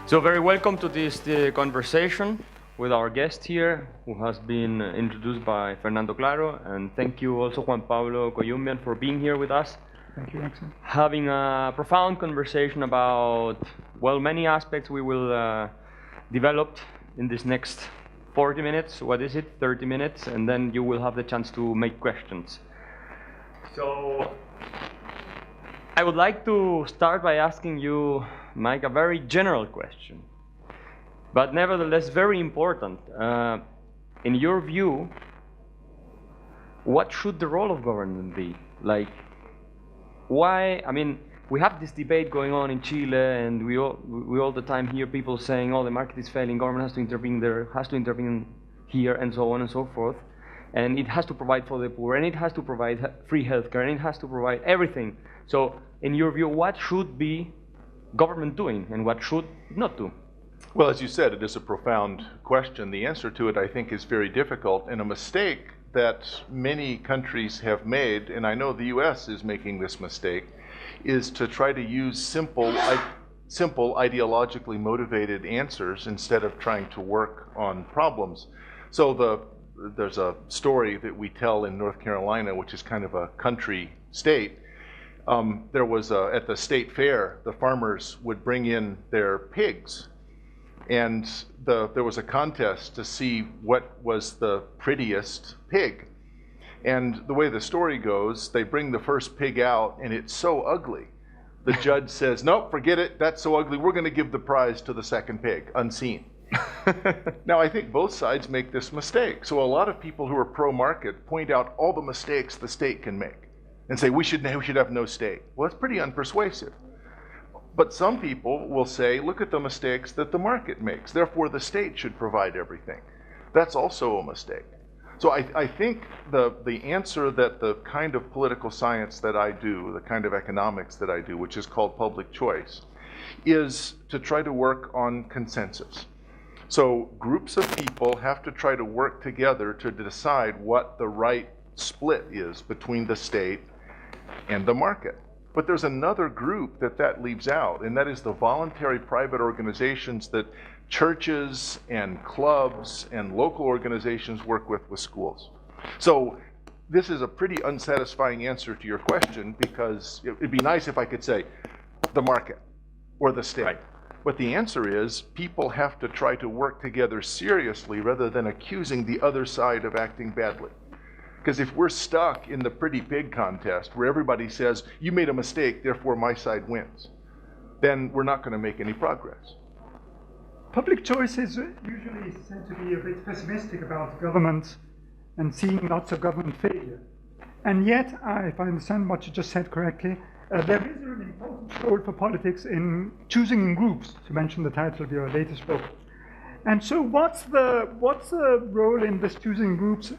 So very welcome to this conversation with our guest here, who has been introduced by Fernando Claro, and thank you also Juan Pablo Coyumbian for being here with us. Thank you, Axel. Having a profound conversation about, well, many aspects we will develop in this next 40 minutes, 30 minutes, and then you will have the chance to make questions. So I would like to start by asking you, Mike, a very general question, but nevertheless very important. In your view, what should the role of government be? Like, why? I mean, we have this debate going on in Chile, and we all the time hear people saying, "Oh, the market is failing. Government has to intervene there, has to intervene here, and so on and so forth, and it has to provide for the poor, and it has to provide free healthcare, and it has to provide everything." So, in your view, what should be government doing, and what should it not do? Well, as you said, it is a profound question. The answer to it, I think, is very difficult, and a mistake that many countries have made, and I know the US is making this mistake, is to try to use simple ideologically motivated answers instead of trying to work on problems. So there's a story that we tell in North Carolina, which is kind of a country state. There was at the state fair, the farmers would bring in their pigs, and there was a contest to see what was the prettiest pig. And the way the story goes, they bring the first pig out, and it's so ugly. The judge says, "Nope, forget it, that's so ugly, we're going to give the prize to the second pig, unseen." Now, I think both sides make this mistake. So a lot of people who are pro-market point out all the mistakes the state can make and say, we should have no state. Well, that's pretty unpersuasive. But some people will say, look at the mistakes that the market makes, therefore the state should provide everything. That's also a mistake. So I think the answer that the kind of political science that I do, the kind of economics that I do, which is called public choice, is to try to work on consensus. So groups of people have to try to work together to decide what the right split is between the state and the market. But there's another group that leaves out, and that is the voluntary private organizations that churches and clubs and local organizations work with schools. So this is a pretty unsatisfying answer to your question, because it'd be nice if I could say the market or the state. Right. But the answer is people have to try to work together seriously rather than accusing the other side of acting badly. Because if we're stuck in the pretty pig contest where everybody says, you made a mistake, therefore my side wins, then we're not going to make any progress. Public choice is usually said to be a bit pessimistic about government and seeing lots of government failure. And yet, if I understand what you just said correctly, there is an important role for politics in choosing in groups, to mention the title of your latest book. And so what's the role in this choosing groups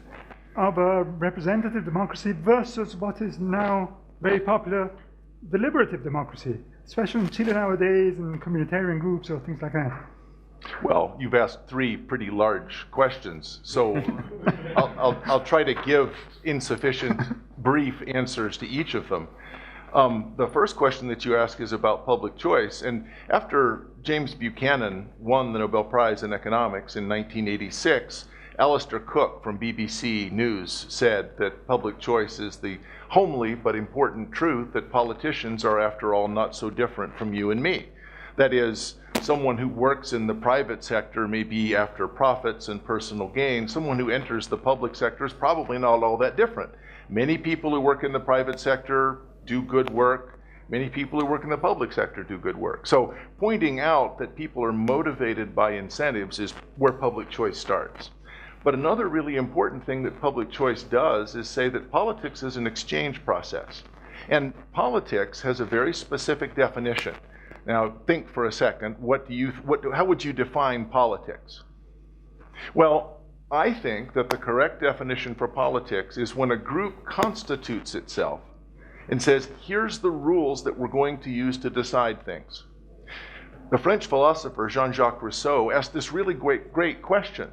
of a representative democracy versus what is now very popular, deliberative democracy, especially in Chile nowadays, and communitarian groups or things like that? Well, you've asked three pretty large questions, so I'll try to give insufficient brief answers to each of them. The first question that you ask is about public choice, and after James Buchanan won the Nobel Prize in Economics in 1986, Alistair Cook from BBC News said that public choice is the homely but important truth that politicians are, after all, not so different from you and me. That is, someone who works in the private sector may be after profits and personal gain. Someone who enters the public sector is probably not all that different. Many people who work in the private sector do good work. Many people who work in the public sector do good work. So pointing out that people are motivated by incentives is where public choice starts. But another really important thing that public choice does is say that politics is an exchange process. And politics has a very specific definition. Now think for a second, how would you define politics? Well, I think that the correct definition for politics is when a group constitutes itself and says, here's the rules that we're going to use to decide things. The French philosopher Jean-Jacques Rousseau asked this really great question.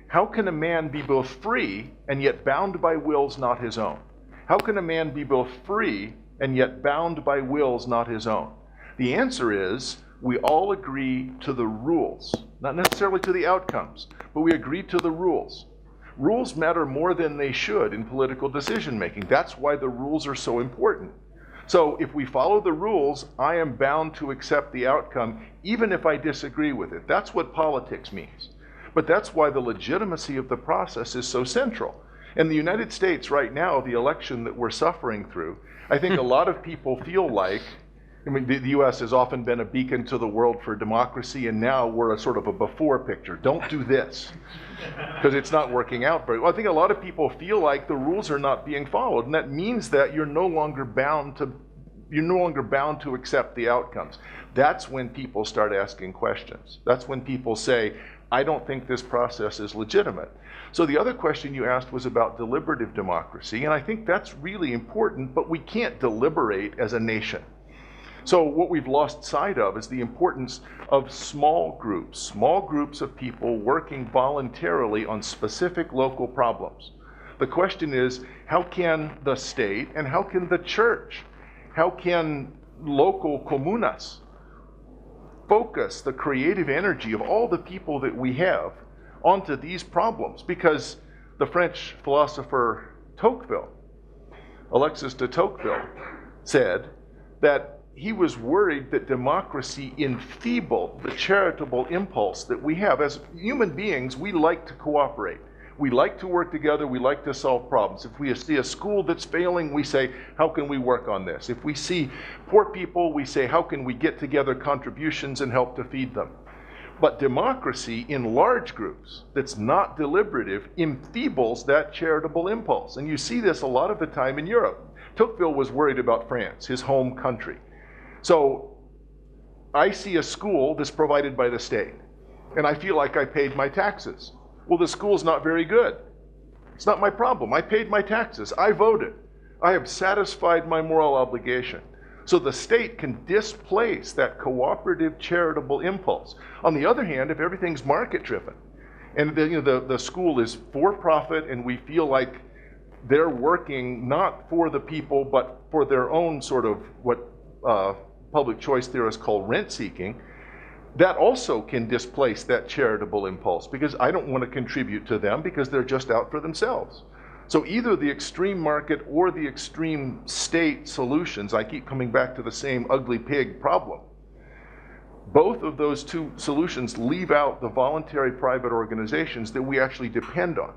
How can a man be both free and yet bound by wills not his own? How can a man be both free and yet bound by wills not his own? The answer is we all agree to the rules, not necessarily to the outcomes, but we agree to the rules. Rules matter more than they should in political decision making. That's why the rules are so important. So if we follow the rules, I am bound to accept the outcome, even if I disagree with it. That's what politics means. But that's why the legitimacy of the process is so central. In the United States right now, the election that we're suffering through, I think a lot of people feel like, I mean, the US has often been a beacon to the world for democracy, and now we're a sort of a before picture. Don't do this, because it's not working out very well. I think a lot of people feel like the rules are not being followed, and that means that you're no longer bound to accept the outcomes. That's when people start asking questions. That's when people say, I don't think this process is legitimate. So the other question you asked was about deliberative democracy, and I think that's really important, but we can't deliberate as a nation. So what we've lost sight of is the importance of small groups of people working voluntarily on specific local problems. The question is, how can the state and how can the church, how can local comunas focus the creative energy of all the people that we have onto these problems? Because the French philosopher Tocqueville, Alexis de Tocqueville, said that he was worried that democracy enfeebled the charitable impulse that we have. As human beings, we like to cooperate. We like to work together, we like to solve problems. If we see a school that's failing, we say, how can we work on this? If we see poor people, we say, how can we get together contributions and help to feed them? But democracy in large groups that's not deliberative enfeebles that charitable impulse. And you see this a lot of the time in Europe. Tocqueville was worried about France, his home country. So I see a school that's provided by the state, and I feel like I paid my taxes. Well, the school's not very good. It's not my problem. I paid my taxes. I voted. I have satisfied my moral obligation. So the state can displace that cooperative charitable impulse. On the other hand, if everything's market-driven, and the school is for-profit, and we feel like they're working not for the people, but for their own sort of what public choice theorists call rent-seeking, that also can displace that charitable impulse, because I don't want to contribute to them because they're just out for themselves. So either the extreme market or the extreme state solutions, I keep coming back to the same ugly pig problem. Both of those two solutions leave out the voluntary private organizations that we actually depend on.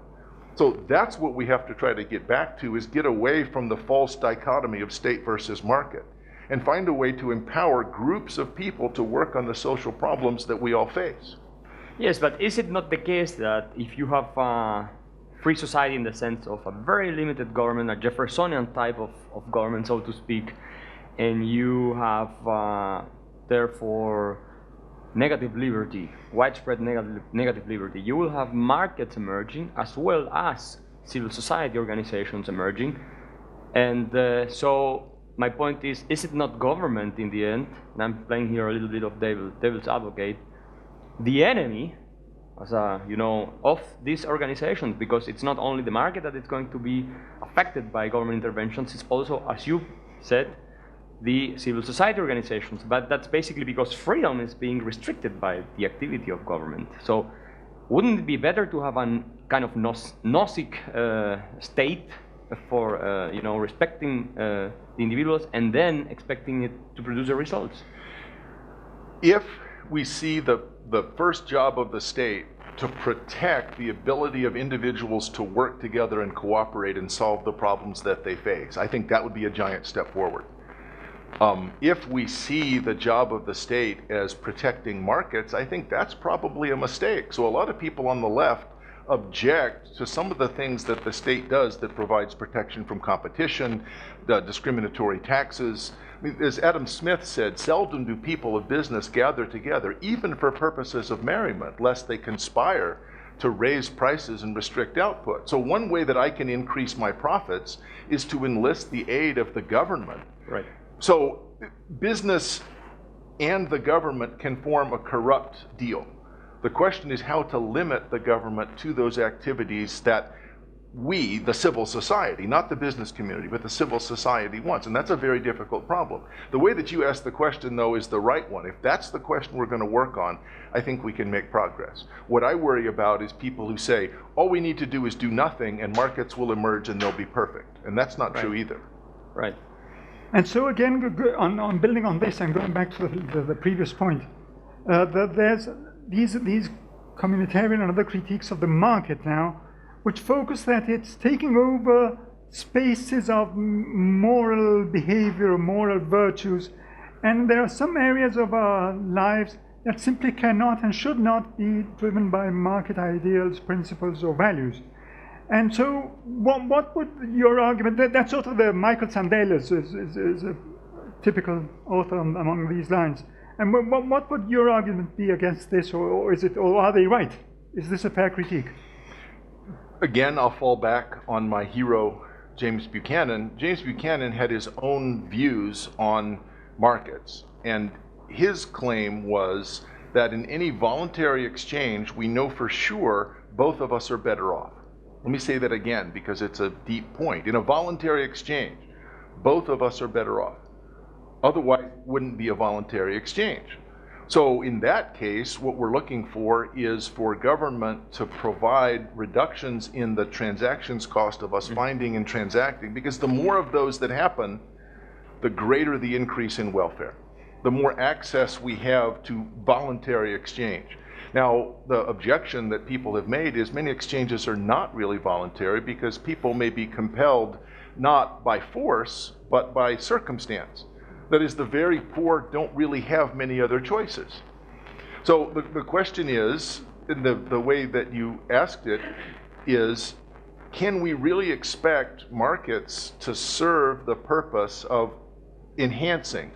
So that's what we have to try to get back to, is get away from the false dichotomy of state versus market, and find a way to empower groups of people to work on the social problems that we all face. Yes, but is it not the case that if you have a free society in the sense of a very limited government, a Jeffersonian type of government, so to speak, and you have therefore negative liberty, widespread negative liberty, you will have markets emerging as well as civil society organizations emerging. And so my point is it not government in the end, and I'm playing here a little bit of devil's advocate, the enemy, as of these organizations? Because it's not only the market that is going to be affected by government interventions, it's also, as you said, the civil society organizations. But that's basically because freedom is being restricted by the activity of government. So wouldn't it be better to have a kind of gnostic state for respecting the individuals and then expecting it to produce the results? If we see the first job of the state to protect the ability of individuals to work together and cooperate and solve the problems that they face, I think that would be a giant step forward. If we see the job of the state as protecting markets, I think that's probably a mistake. So a lot of people on the left object to some of the things that the state does that provides protection from competition, the discriminatory taxes. I mean, as Adam Smith said, seldom do people of business gather together, even for purposes of merriment, lest they conspire to raise prices and restrict output. So one way that I can increase my profits is to enlist the aid of the government. Right. So business and the government can form a corrupt deal. The question is how to limit the government to those activities that we, the civil society, not the business community, but the civil society wants. And that's a very difficult problem. The way that you asked the question, though, is the right one. If that's the question we're going to work on, I think we can make progress. What I worry about is people who say, all we need to do is do nothing and markets will emerge and they'll be perfect. And that's not true either. Right. And so again, on building on this and going back to the previous point, there's these communitarian and other critiques of the market now, which focus that it's taking over spaces of moral behavior, moral virtues, and there are some areas of our lives that simply cannot and should not be driven by market ideals, principles, or values. And so, what would your argument? That's sort of the Michael Sandelas is a typical author among these lines. And what would your argument be against this, or are they right? Is this a fair critique? Again, I'll fall back on my hero, James Buchanan. James Buchanan had his own views on markets, and his claim was that in any voluntary exchange, we know for sure both of us are better off. Let me say that again, because it's a deep point. In a voluntary exchange, both of us are better off. Otherwise, it wouldn't be a voluntary exchange. So in that case, what we're looking for is for government to provide reductions in the transactions cost of us finding and transacting, because the more of those that happen, the greater the increase in welfare, the more access we have to voluntary exchange. Now, the objection that people have made is many exchanges are not really voluntary because people may be compelled not by force, but by circumstance. That is, the very poor don't really have many other choices. So the question is, in the way that you asked it, is can we really expect markets to serve the purpose of enhancing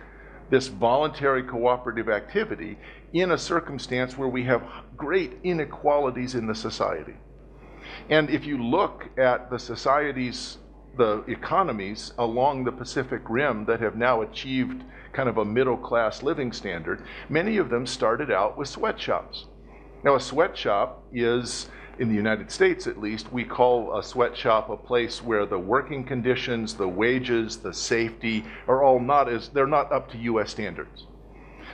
this voluntary cooperative activity in a circumstance where we have great inequalities in the society? And if you look at the societies, the economies along the Pacific Rim that have now achieved kind of a middle-class living standard, many of them started out with sweatshops. Now, a sweatshop is, in the United States at least, we call a sweatshop a place where the working conditions, the wages, the safety are all they're not up to US standards.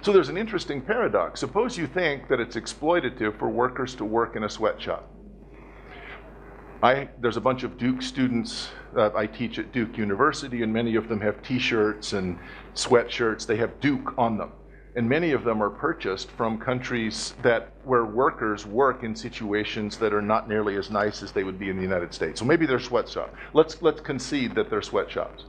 So there's an interesting paradox. Suppose you think that it's exploitative for workers to work in a sweatshop. There's a bunch of Duke students I teach at Duke University, and many of them have t-shirts and sweatshirts. They have Duke on them. And many of them are purchased from countries where workers work in situations that are not nearly as nice as they would be in the United States. So maybe they're sweatshops. Let's concede that they're sweatshops.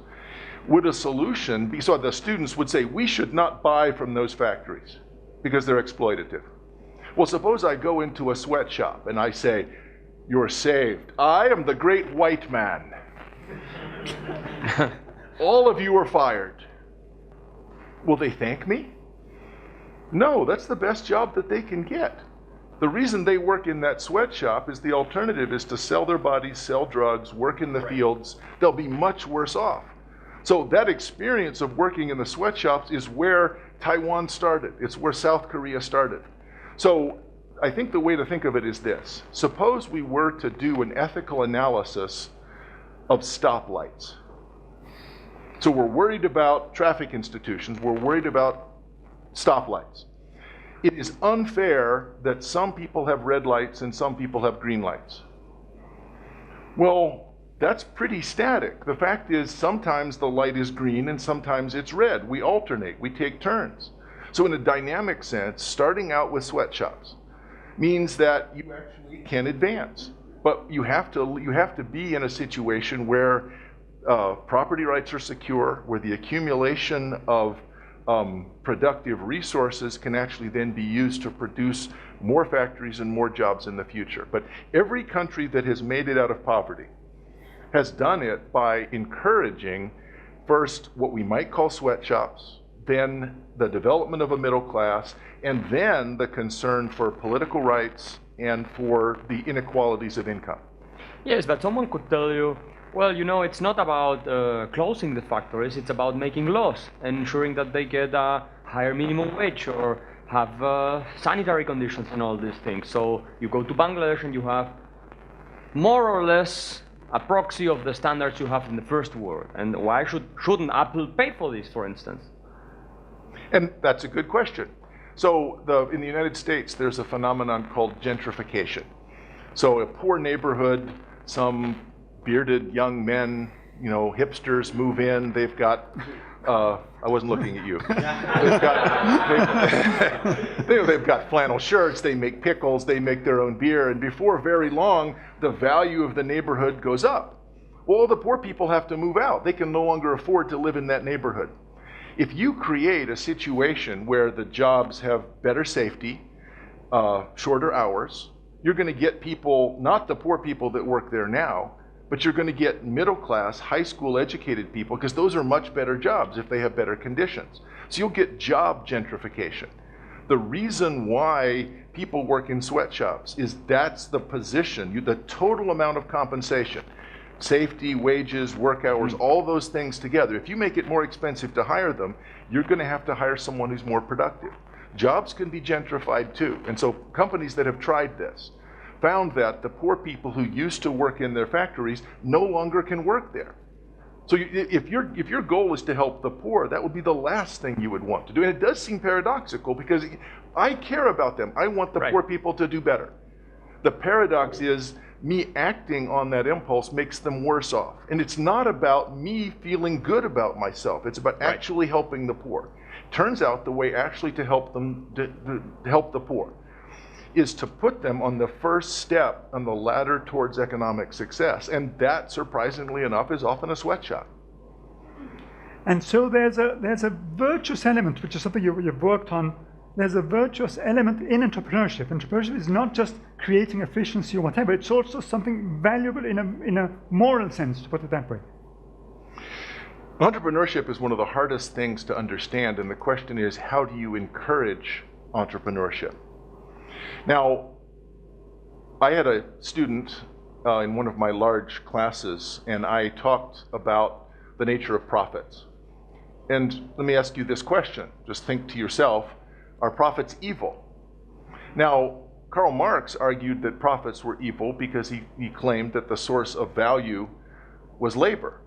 Would a solution be, so the students would say, we should not buy from those factories because they're exploitative. Well, suppose I go into a sweatshop and I say, you're saved. I am the great white man. All of you are fired. Will they thank me? No, that's the best job that they can get. The reason they work in that sweatshop is the alternative is to sell their bodies, sell drugs, work in the fields. They'll be much worse off. So that experience of working in the sweatshops is where Taiwan started. It's where South Korea started. So I think the way to think of it is this. Suppose we were to do an ethical analysis of stoplights. So we're worried about traffic institutions. We're worried about stoplights. It is unfair that some people have red lights and some people have green lights. Well, that's pretty static. The fact is sometimes the light is green and sometimes it's red. We alternate, we take turns. So in a dynamic sense, starting out with sweatshops means that you actually can advance. But you have to be in a situation where property rights are secure, where the accumulation of productive resources can actually then be used to produce more factories and more jobs in the future. But every country that has made it out of poverty has done it by encouraging first what we might call sweatshops, then the development of a middle class, and then the concern for political rights and for the inequalities of income. Yes, but someone could tell you, well, you know, it's not about closing the factories, it's about making laws and ensuring that they get a higher minimum wage or have sanitary conditions and all these things. So you go to Bangladesh and you have more or less a proxy of the standards you have in the first world. And why shouldn't Apple pay for this, for instance? And that's a good question. So in the United States, there's a phenomenon called gentrification. So a poor neighborhood, some bearded young men, hipsters move in. They've got, I wasn't looking at you. They've got flannel shirts, they make pickles, they make their own beer, and before very long, the value of the neighborhood goes up. Well, the poor people have to move out. They can no longer afford to live in that neighborhood. If you create a situation where the jobs have better safety, shorter hours, you're going to get people, not the poor people that work there now, but you're going to get middle class, high school educated people, because those are much better jobs if they have better conditions. So you'll get job gentrification. The reason why people work in sweatshops is that's the position, the total amount of compensation, safety, wages, work hours, all those things together. If you make it more expensive to hire them, you're going to have to hire someone who's more productive. Jobs can be gentrified too. And so companies that have tried this found that the poor people who used to work in their factories no longer can work there. So if your goal is to help the poor, that would be the last thing you would want to do. And it does seem paradoxical because I care about them. I want the poor people to do better. The paradox is me acting on that impulse makes them worse off. And it's not about me feeling good about myself. It's about actually helping the poor. Turns out the way actually to help them, to help the poor, is to put them on the first step on the ladder towards economic success. And that, surprisingly enough, is often a sweatshop. And so there's a virtuous element, which is something you've worked on. There's a virtuous element in entrepreneurship. Entrepreneurship is not just creating efficiency or whatever, it's also something valuable in a moral sense, to put it that way. Entrepreneurship is one of the hardest things to understand, and the question is, how do you encourage entrepreneurship? Now, I had a student in one of my large classes, and I talked about the nature of profits. And let me ask you this question. Just think to yourself, are profits evil? Now, Karl Marx argued that profits were evil because he claimed that the source of value was labor.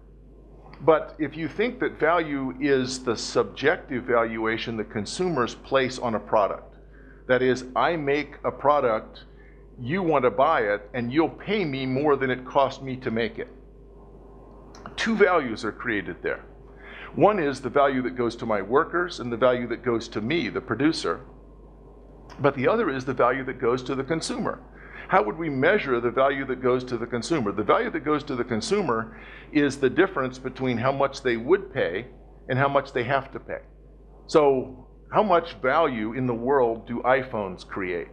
But if you think that value is the subjective valuation that consumers place on a product, that is, I make a product, you want to buy it, and you'll pay me more than it cost me to make it. Two values are created there. One is the value that goes to my workers and the value that goes to me, the producer. But the other is the value that goes to the consumer. How would we measure the value that goes to the consumer? The value that goes to the consumer is the difference between how much they would pay and how much they have to pay. So how much value in the world do iPhones create?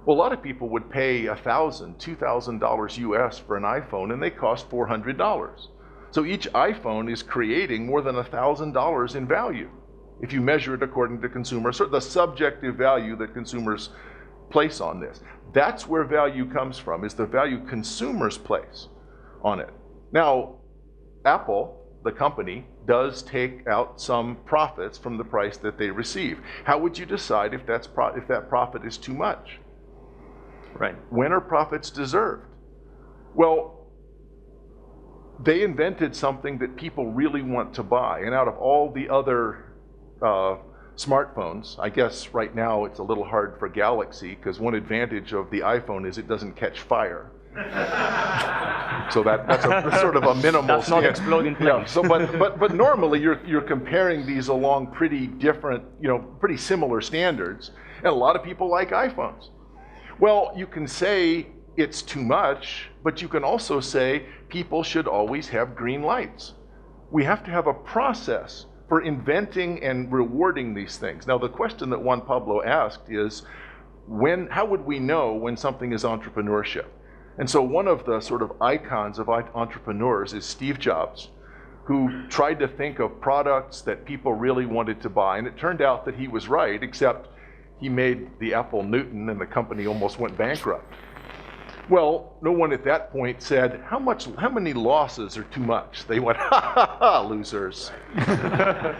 Well, a lot of people would pay $1,000, $2,000 US for an iPhone, and they cost $400. So each iPhone is creating more than $1,000 in value, if you measure it according to consumers, sort of the subjective value that consumers place on this. That's where value comes from, is the value consumers place on it. Now, Apple, the company, does take out some profits from the price that they receive. How would you decide if that profit is too much? Right. When are profits deserved? Well, they invented something that people really want to buy, and out of all the other smartphones, I guess right now it's a little hard for Galaxy, because one advantage of the iPhone is it doesn't catch fire. So that's sort of a minimal. That's not exploding planes. Yeah, so but normally you're comparing these along pretty different, pretty similar standards, and a lot of people like iPhones. Well, you can say it's too much, but you can also say people should always have green lights. We have to have a process for inventing and rewarding these things. Now, the question that Juan Pablo asked is, how would we know when something is entrepreneurship? And so one of the sort of icons of entrepreneurs is Steve Jobs, who tried to think of products that people really wanted to buy. And it turned out that he was right, except he made the Apple Newton and the company almost went bankrupt. Well, no one at that point said, how many losses are too much? They went, ha ha ha, losers. I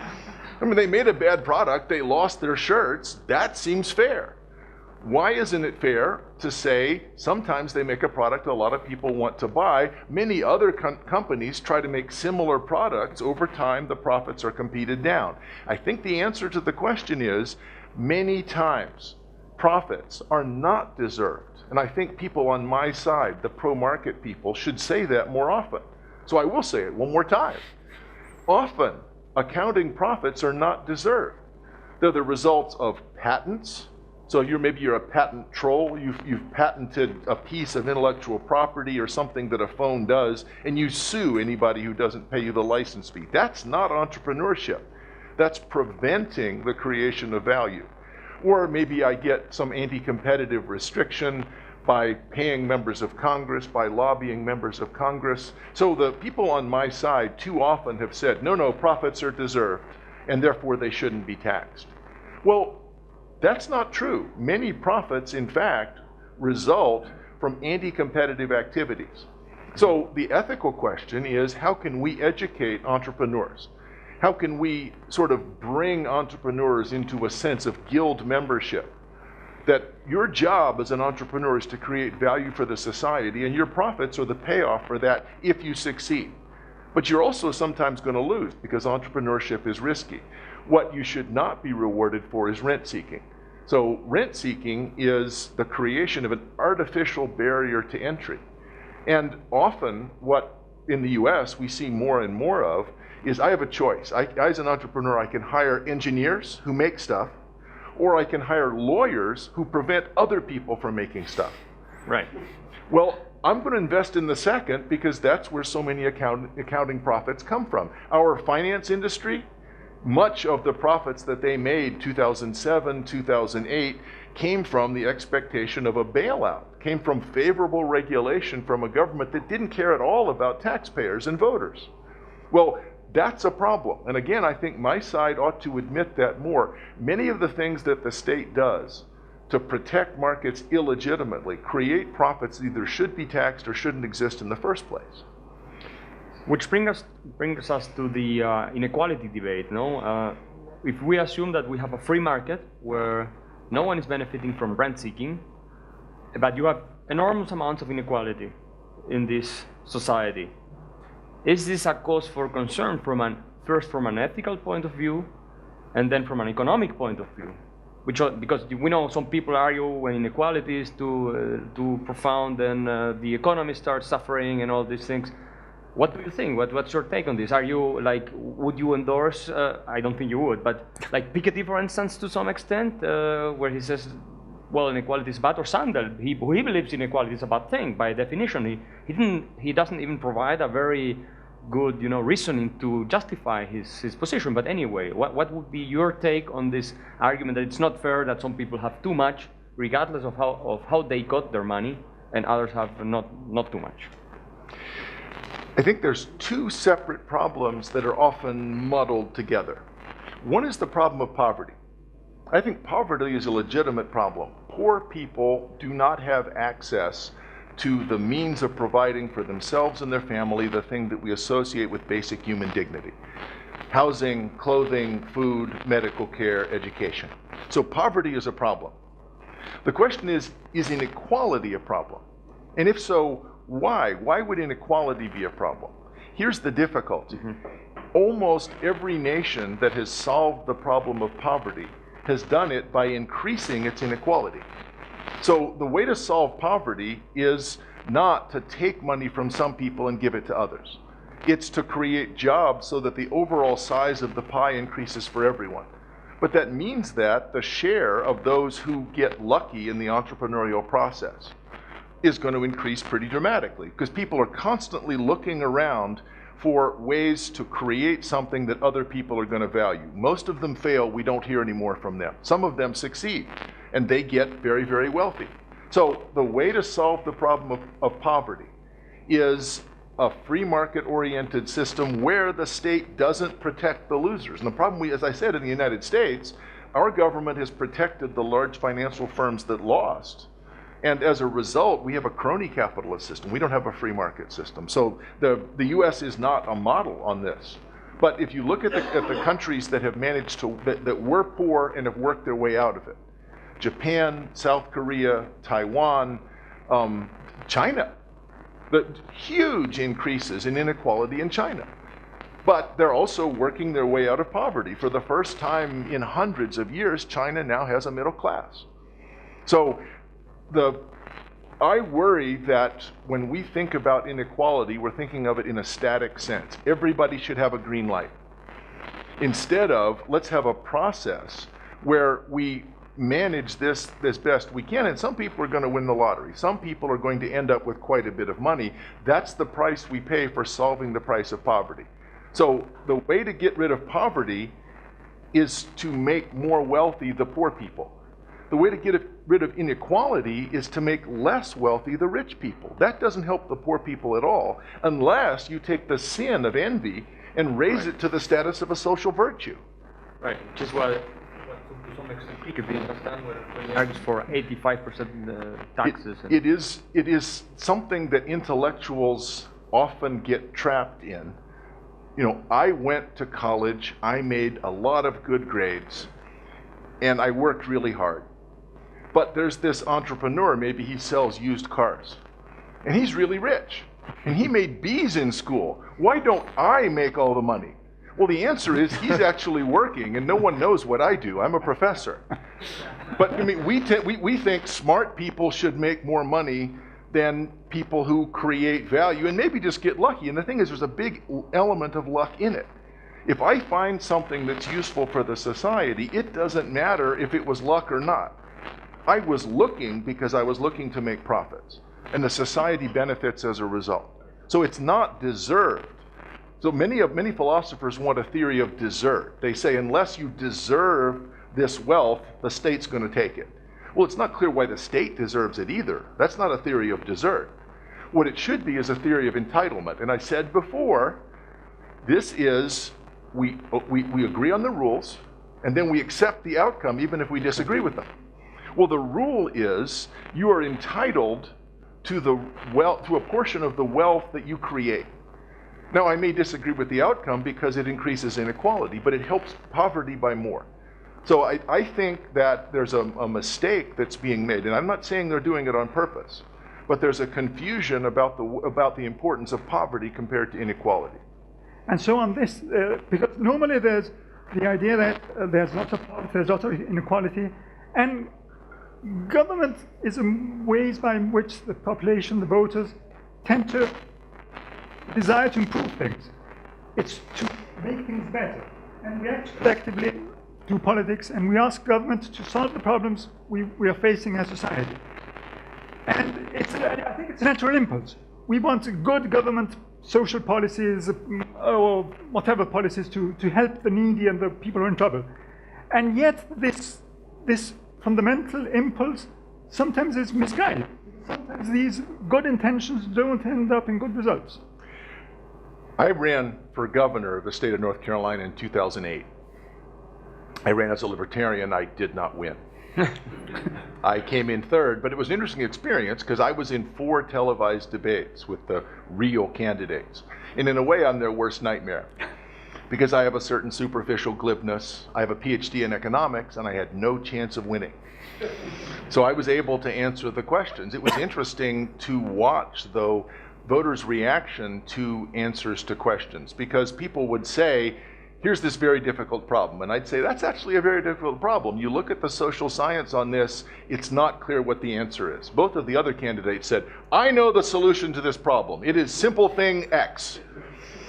mean, they made a bad product, they lost their shirts, that seems fair. Why isn't it fair to say sometimes they make a product a lot of people want to buy? Many other companies try to make similar products. Over time, the profits are competed down. I think the answer to the question is many times profits are not deserved. And I think people on my side, the pro-market people, should say that more often. So I will say it one more time. Often, accounting profits are not deserved. They're the results of patents. So maybe you're a patent troll, you've patented a piece of intellectual property or something that a phone does, and you sue anybody who doesn't pay you the license fee. That's not entrepreneurship. That's preventing the creation of value. Or maybe I get some anti-competitive restriction by paying members of Congress, by lobbying members of Congress. So the people on my side too often have said, no, profits are deserved, and therefore they shouldn't be taxed. Well, that's not true. Many profits, in fact, result from anti-competitive activities. So the ethical question is, how can we educate entrepreneurs? How can we sort of bring entrepreneurs into a sense of guild membership? That your job as an entrepreneur is to create value for the society, and your profits are the payoff for that if you succeed. But you're also sometimes going to lose because entrepreneurship is risky. What you should not be rewarded for is rent seeking. So rent seeking is the creation of an artificial barrier to entry. And often what in the US we see more and more of is I have a choice. As an entrepreneur, I can hire engineers who make stuff, or I can hire lawyers who prevent other people from making stuff. Right. Well, I'm going to invest in the second because that's where so many accounting profits come from. Our finance industry, much of the profits that they made 2007, 2008 came from the expectation of a bailout, came from favorable regulation from a government that didn't care at all about taxpayers and voters. Well, that's a problem. And again, I think my side ought to admit that more. Many of the things that the state does to protect markets illegitimately, create profits that either should be taxed or shouldn't exist in the first place. Which brings us to the inequality debate. No? If we assume that we have a free market where no one is benefiting from rent seeking, but you have enormous amounts of inequality in this society, is this a cause for concern first from an ethical point of view and then from an economic point of view? Because we know some people argue when inequality is too profound, then the economy starts suffering and all these things. What do you think? What's your take on this? Are you would you endorse? I don't think you would, but like Piketty, for instance, to some extent, where he says, well, inequality is bad, or Sandel, he believes inequality is a bad thing by definition. He doesn't even provide a very good, reasoning to justify his position. But anyway, what would be your take on this argument that it's not fair that some people have too much, regardless of how they got their money, and others have not too much? I think there's two separate problems that are often muddled together. One is the problem of poverty. I think poverty is a legitimate problem. Poor people do not have access to the means of providing for themselves and their family the thing that we associate with basic human dignity: housing, clothing, food, medical care, education. So poverty is a problem. The question is inequality a problem? And if so, why? Why would inequality be a problem? Here's the difficulty. Almost every nation that has solved the problem of poverty has done it by increasing its inequality. So the way to solve poverty is not to take money from some people and give it to others. It's to create jobs so that the overall size of the pie increases for everyone. But that means that the share of those who get lucky in the entrepreneurial process is going to increase pretty dramatically, because people are constantly looking around for ways to create something that other people are going to value. Most of them fail, we don't hear any more from them. Some of them succeed, and they get very, very wealthy. So the way to solve the problem of poverty is a free market-oriented system where the state doesn't protect the losers. And the problem, as I said, in the United States, our government has protected the large financial firms that lost. And as a result, we have a crony capitalist system. We don't have a free market system. So the US is not a model on this. But if you look at the countries that have managed to, that were poor and have worked their way out of it, Japan, South Korea, Taiwan, China. The huge increases in inequality in China. But they're also working their way out of poverty. For the first time in hundreds of years, China now has a middle class. So I worry that when we think about inequality, we're thinking of it in a static sense. Everybody should have a green light. Instead of, let's have a process where we manage this best we can. And some people are going to win the lottery. Some people are going to end up with quite a bit of money. That's the price we pay for solving the price of poverty. So the way to get rid of poverty is to make more wealthy the poor people. The way to get rid of inequality is to make less wealthy the rich people. That doesn't help the poor people at all, unless you take the sin of envy and raise it to the status of a social virtue. Right, which is what to some extent we could understand when he argues for 85% taxes. It is something that intellectuals often get trapped in. You know, I went to college, I made a lot of good grades, and I worked really hard. But there's this entrepreneur, maybe he sells used cars, and he's really rich, and he made B's in school. Why don't I make all the money? Well, the answer is he's actually working, and no one knows what I do. I'm a professor. But I mean, we think smart people should make more money than people who create value and maybe just get lucky. And the thing is, there's a big element of luck in it. If I find something that's useful for the society, it doesn't matter if it was luck or not. I was looking because I was looking to make profits, and the society benefits as a result. So it's not deserved. So many philosophers want a theory of desert. They say unless you deserve this wealth, the state's going to take it. Well, it's not clear why the state deserves it either. That's not a theory of desert. What it should be is a theory of entitlement. And I said before, this is, we agree on the rules, and then we accept the outcome even if we disagree with them. Well, the rule is you are entitled to to a portion of the wealth that you create. Now, I may disagree with the outcome because it increases inequality, but it helps poverty by more. So I think that there's a mistake that's being made, and I'm not saying they're doing it on purpose, but there's a confusion about the importance of poverty compared to inequality. And so on this, because normally there's the idea that there's lots of poverty, there's lots of inequality, and government is ways by which the population, the voters, tend to desire to improve things. It's to make things better. And we act collectively through politics, and we ask government to solve the problems we are facing as society. And I think it's a natural impulse. We want good government, social policies, or whatever policies to help the needy and the people who are in trouble. And yet this fundamental impulse sometimes is misguided. Sometimes these good intentions don't end up in good results. I ran for governor of the state of North Carolina in 2008. I ran as a libertarian. I did not win. I came in third, but it was an interesting experience because I was in 4 televised debates with the real candidates. And in a way, I'm their worst nightmare because I have a certain superficial glibness. I have a PhD in economics, and I had no chance of winning. So I was able to answer the questions. It was interesting to watch, though, voters' reaction to answers to questions, because people would say, here's this very difficult problem. And I'd say, that's actually a very difficult problem. You look at the social science on this, it's not clear what the answer is. Both of the other candidates said, I know the solution to this problem. It is simple thing X.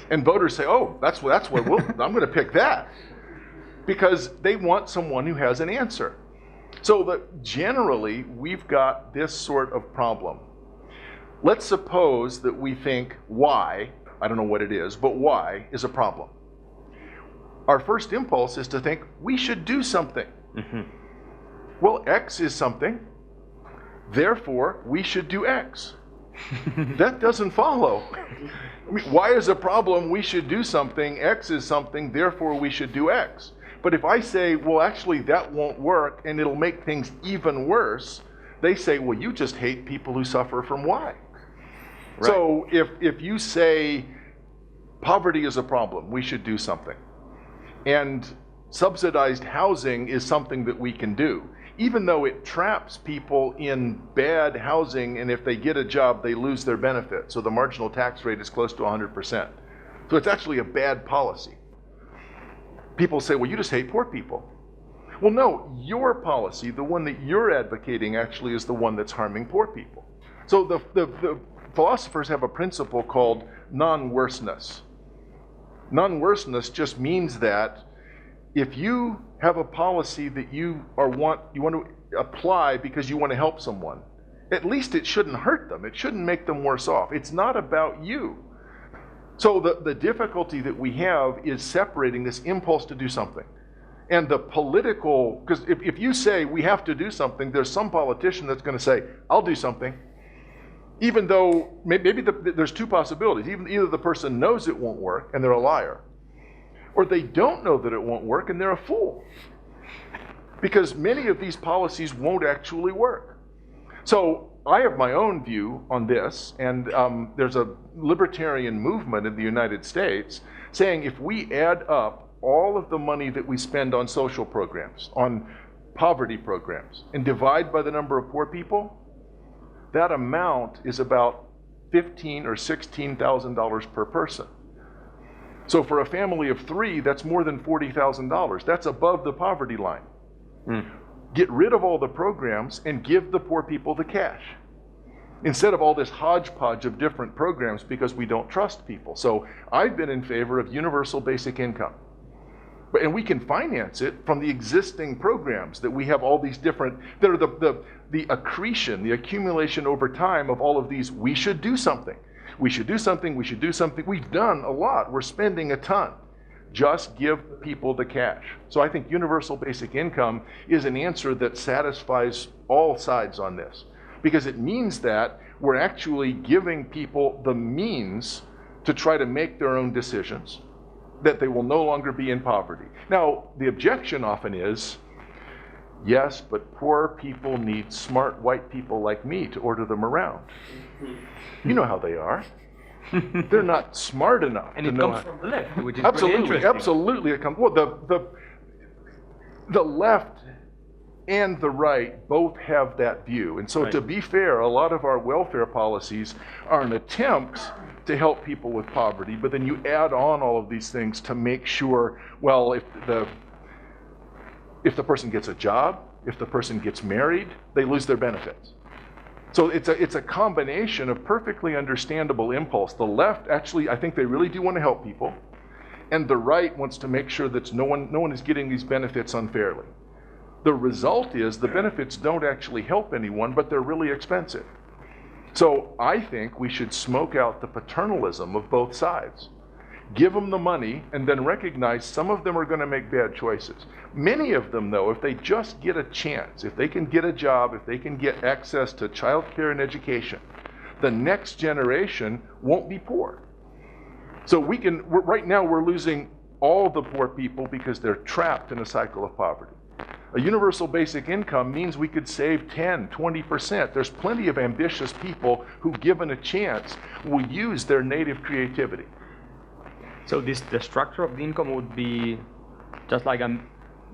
And voters say, oh, that's what I'm going to pick that. Because they want someone who has an answer. So generally, we've got this sort of problem. Let's suppose that we think Y, I don't know what it is, but Y is a problem. Our first impulse is to think we should do something. Mm-hmm. Well, X is something, therefore we should do X. That doesn't follow. I mean, Y is a problem, we should do something, X is something, therefore we should do X. But if I say, well, actually that won't work and it'll make things even worse, they say, well, you just hate people who suffer from Y. Right. So if you say poverty is a problem, we should do something, and subsidized housing is something that we can do, even though it traps people in bad housing, and if they get a job, they lose their benefit. So the marginal tax rate is close to 100%. So it's actually a bad policy. People say, well, you just hate poor people. Well, no, your policy, the one that you're advocating, actually is the one that's harming poor people. So the philosophers have a principle called non-worseness. Non-worseness just means that if you have a policy that you want to apply because you want to help someone, at least it shouldn't hurt them. It shouldn't make them worse off. It's not about you. So the difficulty that we have is separating this impulse to do something and the political, because if you say we have to do something, there's some politician that's going to say, I'll do something, even though maybe there's two possibilities. Either the person knows it won't work and they're a liar, or they don't know that it won't work and they're a fool. Because many of these policies won't actually work. So I have my own view on this, and there's a libertarian movement in the United States saying if we add up all of the money that we spend on social programs, on poverty programs, and divide by the number of poor people, that amount is about $15,000 or $16,000 per person. So for a family of 3, that's more than $40,000. That's above the poverty line. Get rid of all the programs and give the poor people the cash, instead of all this hodgepodge of different programs because we don't trust people. So I've been in favor of universal basic income. And we can finance it from the existing programs that we have all these different, that are the accretion, the accumulation over time of all of these, we should do something. We should do something, we should do something. We've done a lot, we're spending a ton. Just give people the cash. So I think universal basic income is an answer that satisfies all sides on this, because it means that we're actually giving people the means to try to make their own decisions, that they will no longer be in poverty. Now, the objection often is, yes, but poor people need smart white people like me to order them around. You know how they are. They're not smart enough and to it know comes from the left, which is absolutely, really interesting. absolutely. It comes. Well, the left and the right both have that view, and so to be fair, a lot of our welfare policies are an attempt to help people with poverty, but then you add on all of these things to make sure, well, if the person gets a job, if the person gets married, they lose their benefits. So it's a combination of perfectly understandable impulse. The left, actually, I think they really do want to help people, and the right wants to make sure that no one is getting these benefits unfairly. The result is the benefits don't actually help anyone, but they're really expensive. So I think we should smoke out the paternalism of both sides. Give them the money and then recognize some of them are going to make bad choices. Many of them, though, if they just get a chance, if they can get a job, if they can get access to childcare and education, the next generation won't be poor. So right now we're losing all the poor people because they're trapped in a cycle of poverty. A universal basic income means we could save 10, 20%. There's plenty of ambitious people who, given a chance, will use their native creativity. So the structure of the income would be just like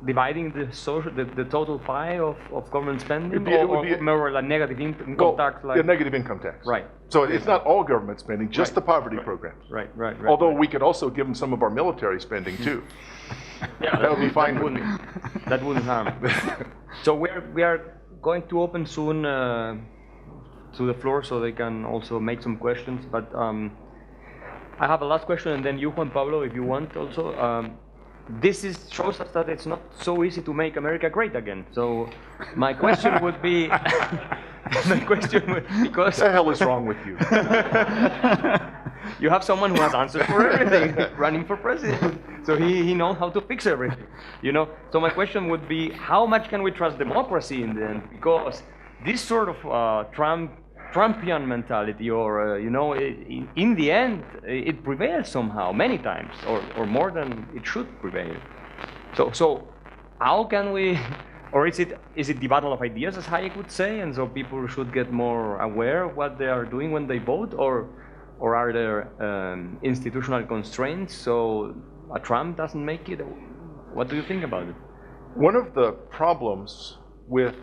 dividing the total pie of government spending, or more like negative income tax? Like, yeah, negative income tax. Right. So it's not all government spending, just the poverty programs. Right. Although we could also give them some of our military spending too. Yeah, that would be fine with me. That wouldn't harm. So we are going to open soon to the floor, so they can also make some questions. But I have a last question, and then you, Juan Pablo, if you want also. This shows us that it's not so easy to make America great again. So my question would be, because... What the hell is wrong with you? You have someone who has answers for everything, running for president. So he knows how to fix everything, you know? So my question would be, how much can we trust democracy in the end? Because this sort of Trumpian mentality, or in the end, it prevails somehow, many times, or more than it should prevail. So how can we, or is it the battle of ideas, as Hayek would say, and so people should get more aware of what they are doing when they vote, or are there institutional constraints so a Trump doesn't make it? What do you think about it? One of the problems with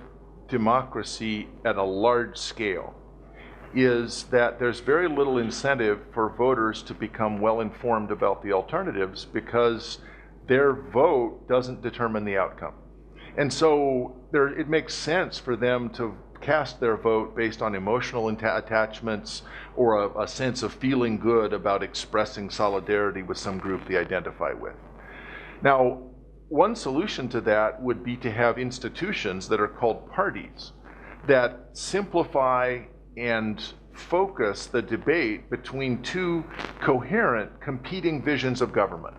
democracy at a large scale is that there's very little incentive for voters to become well informed about the alternatives because their vote doesn't determine the outcome. And so it makes sense for them to cast their vote based on emotional attachments or a sense of feeling good about expressing solidarity with some group they identify with. Now, one solution to that would be to have institutions that are called parties that simplify and focus the debate between two coherent, competing visions of government.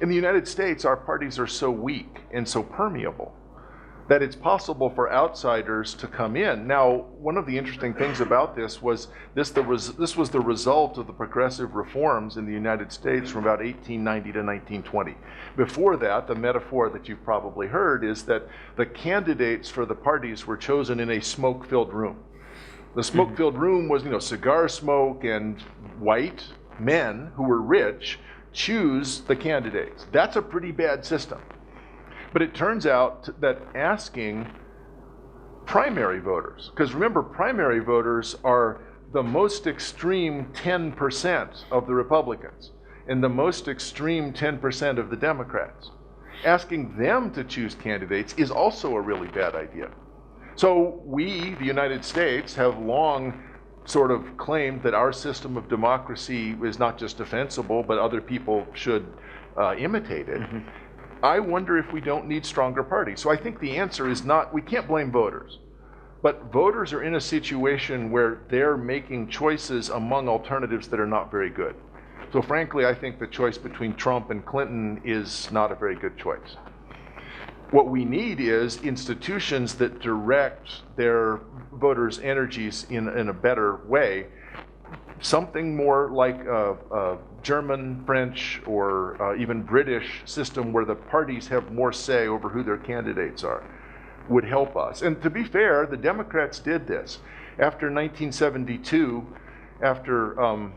In the United States, our parties are so weak and so permeable that it's possible for outsiders to come in. Now, one of the interesting things about this was this was the result of the progressive reforms in the United States from about 1890 to 1920. Before that, the metaphor that you've probably heard is that the candidates for the parties were chosen in a smoke-filled room. The smoke-filled room was, cigar smoke, and white men who were rich choose the candidates. That's a pretty bad system. But it turns out that asking primary voters, because remember, primary voters are the most extreme 10% of the Republicans and the most extreme 10% of the Democrats. Asking them to choose candidates is also a really bad idea. So we, the United States, have long sort of claimed that our system of democracy is not just defensible, but other people should imitate it. Mm-hmm. I wonder if we don't need stronger parties. So I think the answer is not, we can't blame voters. But voters are in a situation where they're making choices among alternatives that are not very good. So frankly, I think the choice between Trump and Clinton is not a very good choice. What we need is institutions that direct their voters' energies in a better way. Something more like a German, French, or even British system where the parties have more say over who their candidates are would help us. And to be fair, the Democrats did this. After 1972, after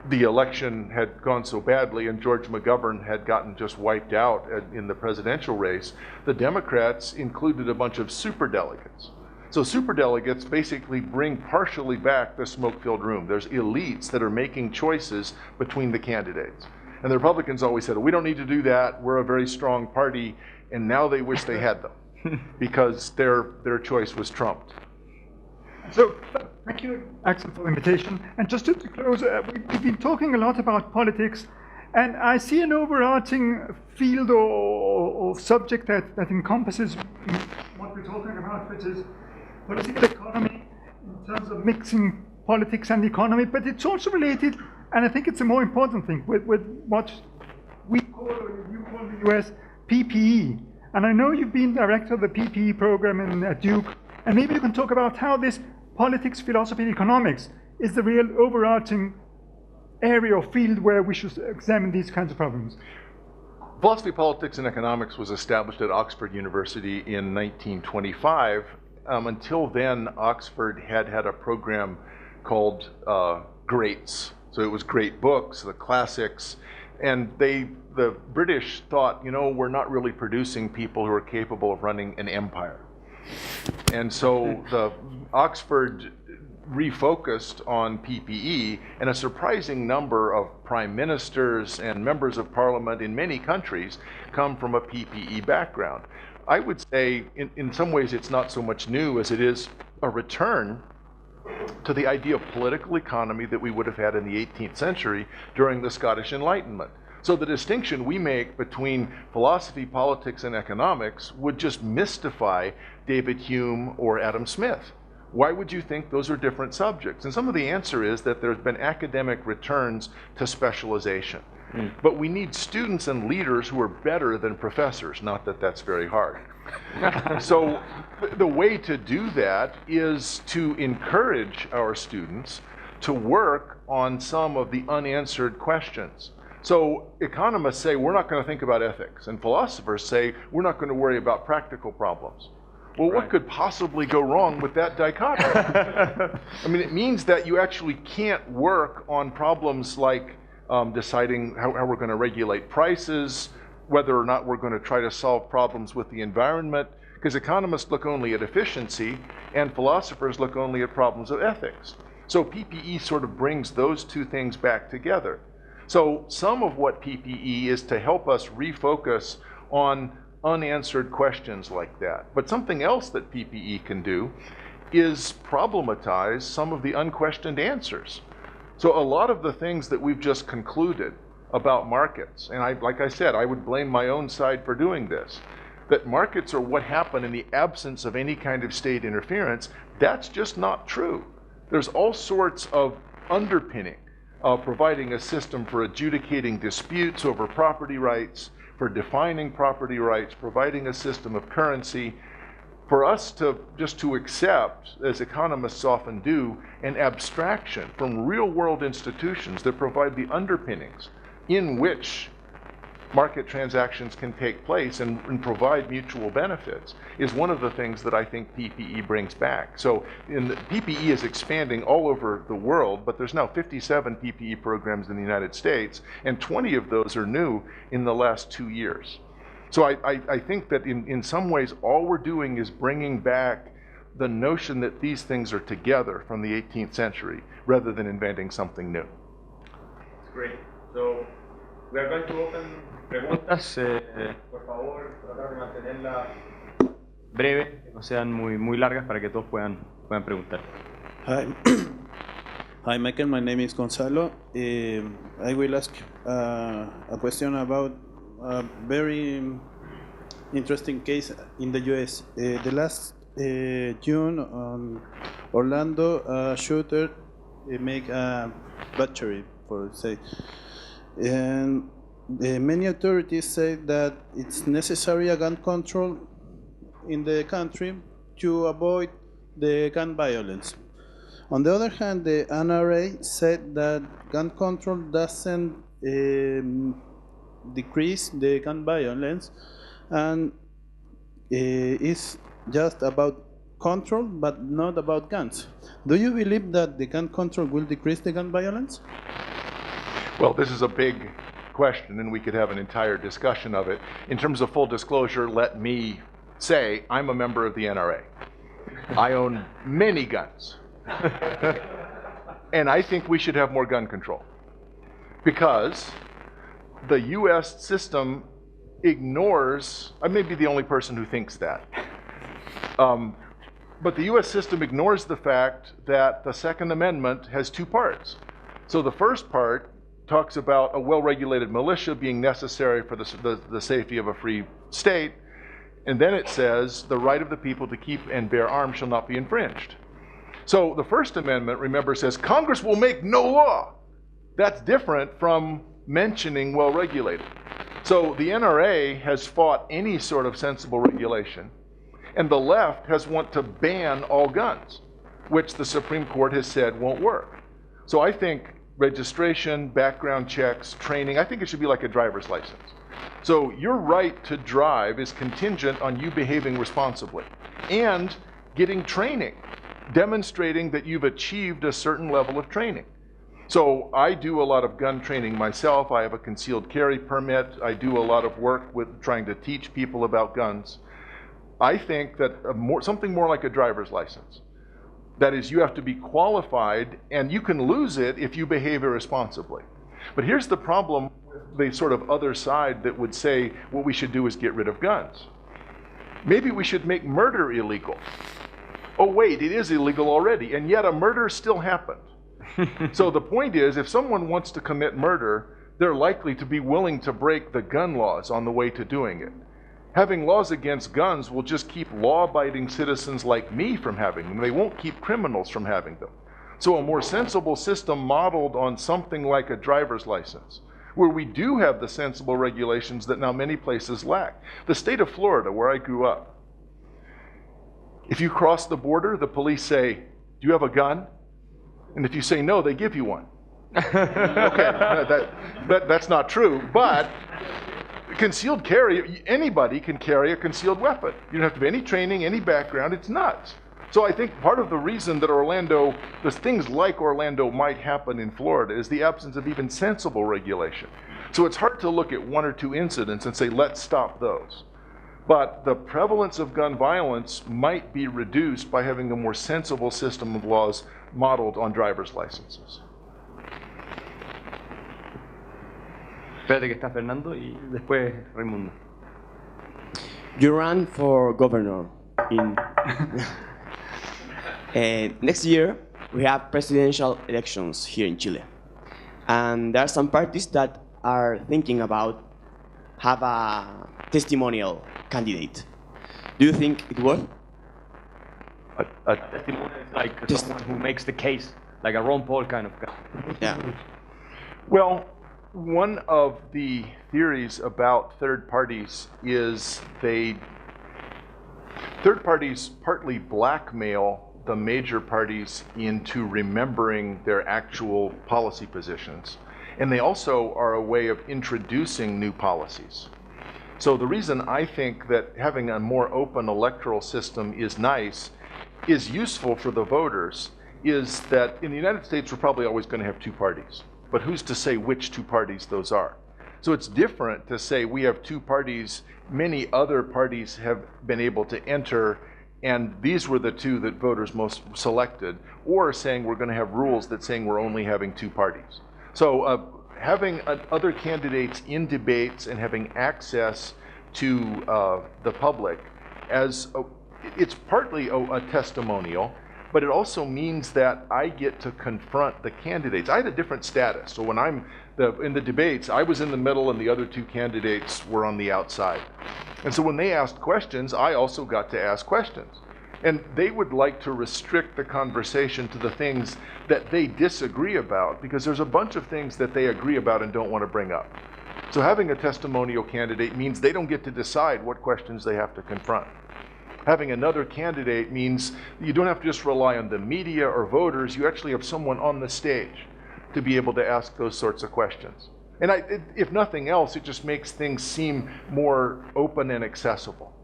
the election had gone so badly and George McGovern had gotten just wiped out in the presidential race, the Democrats included a bunch of superdelegates. So superdelegates basically bring partially back the smoke-filled room. There's elites that are making choices between the candidates. And the Republicans always said, we don't need to do that, we're a very strong party, and now they wish they had them because their choice was trumped. So, thank you, Axel, for the invitation. And just to close, we've been talking a lot about politics, and I see an overarching field or subject that encompasses what we're talking about, which is political economy in terms of mixing politics and economy, but it's also related, and I think it's a more important thing, with what we call, or you call in the US, PPE. And I know you've been director of the PPE program at Duke, and maybe you can talk about how this politics, philosophy, and economics is the real overarching area or field where we should examine these kinds of problems. Philosophy, politics, and economics was established at Oxford University in 1925. Until then, Oxford had a program called Greats. So it was great books, the classics, and the British thought, we're not really producing people who are capable of running an empire. And so the Oxford refocused on PPE, and a surprising number of prime ministers and members of parliament in many countries come from a PPE background. I would say in some ways it's not so much new as it is a return to the idea of political economy that we would have had in the 18th century during the Scottish Enlightenment. So the distinction we make between philosophy, politics, and economics would just mystify David Hume or Adam Smith. Why would you think those are different subjects? And some of the answer is that there's been academic returns to specialization. But we need students and leaders who are better than professors, not that that's very hard. So the way to do that is to encourage our students to work on some of the unanswered questions. So economists say, we're not going to think about ethics, and philosophers say, we're not going to worry about practical problems. Well, what could possibly go wrong with that dichotomy? I mean, it means that you actually can't work on problems like deciding how we're going to regulate prices, whether or not we're going to try to solve problems with the environment, because economists look only at efficiency and philosophers look only at problems of ethics. So PPE sort of brings those two things back together. So some of what PPE is to help us refocus on unanswered questions like that. But something else that PPE can do is problematize some of the unquestioned answers. So a lot of the things that we've just concluded about markets, and like I said, I would blame my own side for doing this, that markets are what happen in the absence of any kind of state interference, that's just not true. There's all sorts of underpinning of providing a system for adjudicating disputes over property rights, for defining property rights, providing a system of currency. For us to just to accept, as economists often do, an abstraction from real-world institutions that provide the underpinnings in which market transactions can take place and provide mutual benefits is one of the things that I think PPE brings back. So PPE is expanding all over the world, but there's now 57 PPE programs in the United States, and 20 of those are new in the last 2 years. So I think that in some ways all we're doing is bringing back the notion that these things are together from the 18th century rather than inventing something new. That's great. So we are going to open preguntas. Por favor, tratar de mantenerla breve, que no sean muy largas para que todos puedan preguntar. Hi. Hi, Michael. My name is Gonzalo. I will ask a question about a very interesting case in the US. The last June, Orlando, a shooter make a battery, for say, and many authorities say that it's necessary a gun control in the country to avoid the gun violence. On the other hand, the NRA said that gun control doesn't decrease the gun violence and is just about control but not about guns. Do you believe that the gun control will decrease the gun violence? Well, this is a big question, and we could have an entire discussion of it. In terms of full disclosure, let me say I'm a member of the NRA. I own many guns. And I think we should have more gun control. Because the US system ignores, I may be the only person who thinks that, but the US system ignores the fact that the Second Amendment has two parts. So the first part talks about a well-regulated militia being necessary for the safety of a free state, and then it says the right of the people to keep and bear arms shall not be infringed. So the First Amendment, remember, says Congress will make no law. That's different from mentioning well-regulated. So the NRA has fought any sort of sensible regulation, and the left has wanted to ban all guns, which the Supreme Court has said won't work. So I think registration, background checks, training, I think it should be like a driver's license. So your right to drive is contingent on you behaving responsibly and getting training, demonstrating that you've achieved a certain level of training. So I do a lot of gun training myself. I have a concealed carry permit. I do a lot of work with trying to teach people about guns. I think that something more like a driver's license. That is, you have to be qualified, and you can lose it if you behave irresponsibly. But here's the problem with the sort of other side that would say what we should do is get rid of guns. Maybe we should make murder illegal. Oh wait, it is illegal already, and yet a murder still happened. So the point is, if someone wants to commit murder, they're likely to be willing to break the gun laws on the way to doing it. Having laws against guns will just keep law-abiding citizens like me from having them. They won't keep criminals from having them. So a more sensible system modeled on something like a driver's license, where we do have the sensible regulations that now many places lack. The state of Florida, where I grew up, if you cross the border, the police say, "Do you have a gun?" And if you say no, they give you one. Okay, that's not true, but concealed carry, anybody can carry a concealed weapon. You don't have to have any training, any background, it's nuts. So I think part of the reason that the things like Orlando might happen in Florida is the absence of even sensible regulation. So it's hard to look at one or two incidents and say, let's stop those. But the prevalence of gun violence might be reduced by having a more sensible system of laws modeled on driver's licenses. Espérate que está Fernando y después Raimundo. You ran for governor in next year. We have presidential elections here in Chile, and there are some parties that are thinking about have a testimonial candidate. Do you think it will? A testimonial is like someone who makes the case, like a Ron Paul kind of guy. Yeah. Well, one of the theories about third parties is third parties partly blackmail the major parties into remembering their actual policy positions. And they also are a way of introducing new policies. So the reason I think that having a more open electoral system is nice, is useful for the voters, is that in the United States we're probably always going to have two parties. But who's to say which two parties those are? So it's different to say we have two parties, many other parties have been able to enter, and these were the two that voters most selected, or saying we're going to have rules that saying we're only having two parties. So having other candidates in debates and having access to the public, it's partly a testimonial, but it also means that I get to confront the candidates. I had a different status. So when I'm in the debates, I was in the middle and the other two candidates were on the outside. And so when they asked questions, I also got to ask questions. And they would like to restrict the conversation to the things that they disagree about, because there's a bunch of things that they agree about and don't want to bring up. So having a testimonial candidate means they don't get to decide what questions they have to confront. Having another candidate means you don't have to just rely on the media or voters, you actually have someone on the stage to be able to ask those sorts of questions. And if nothing else, it just makes things seem more open and accessible.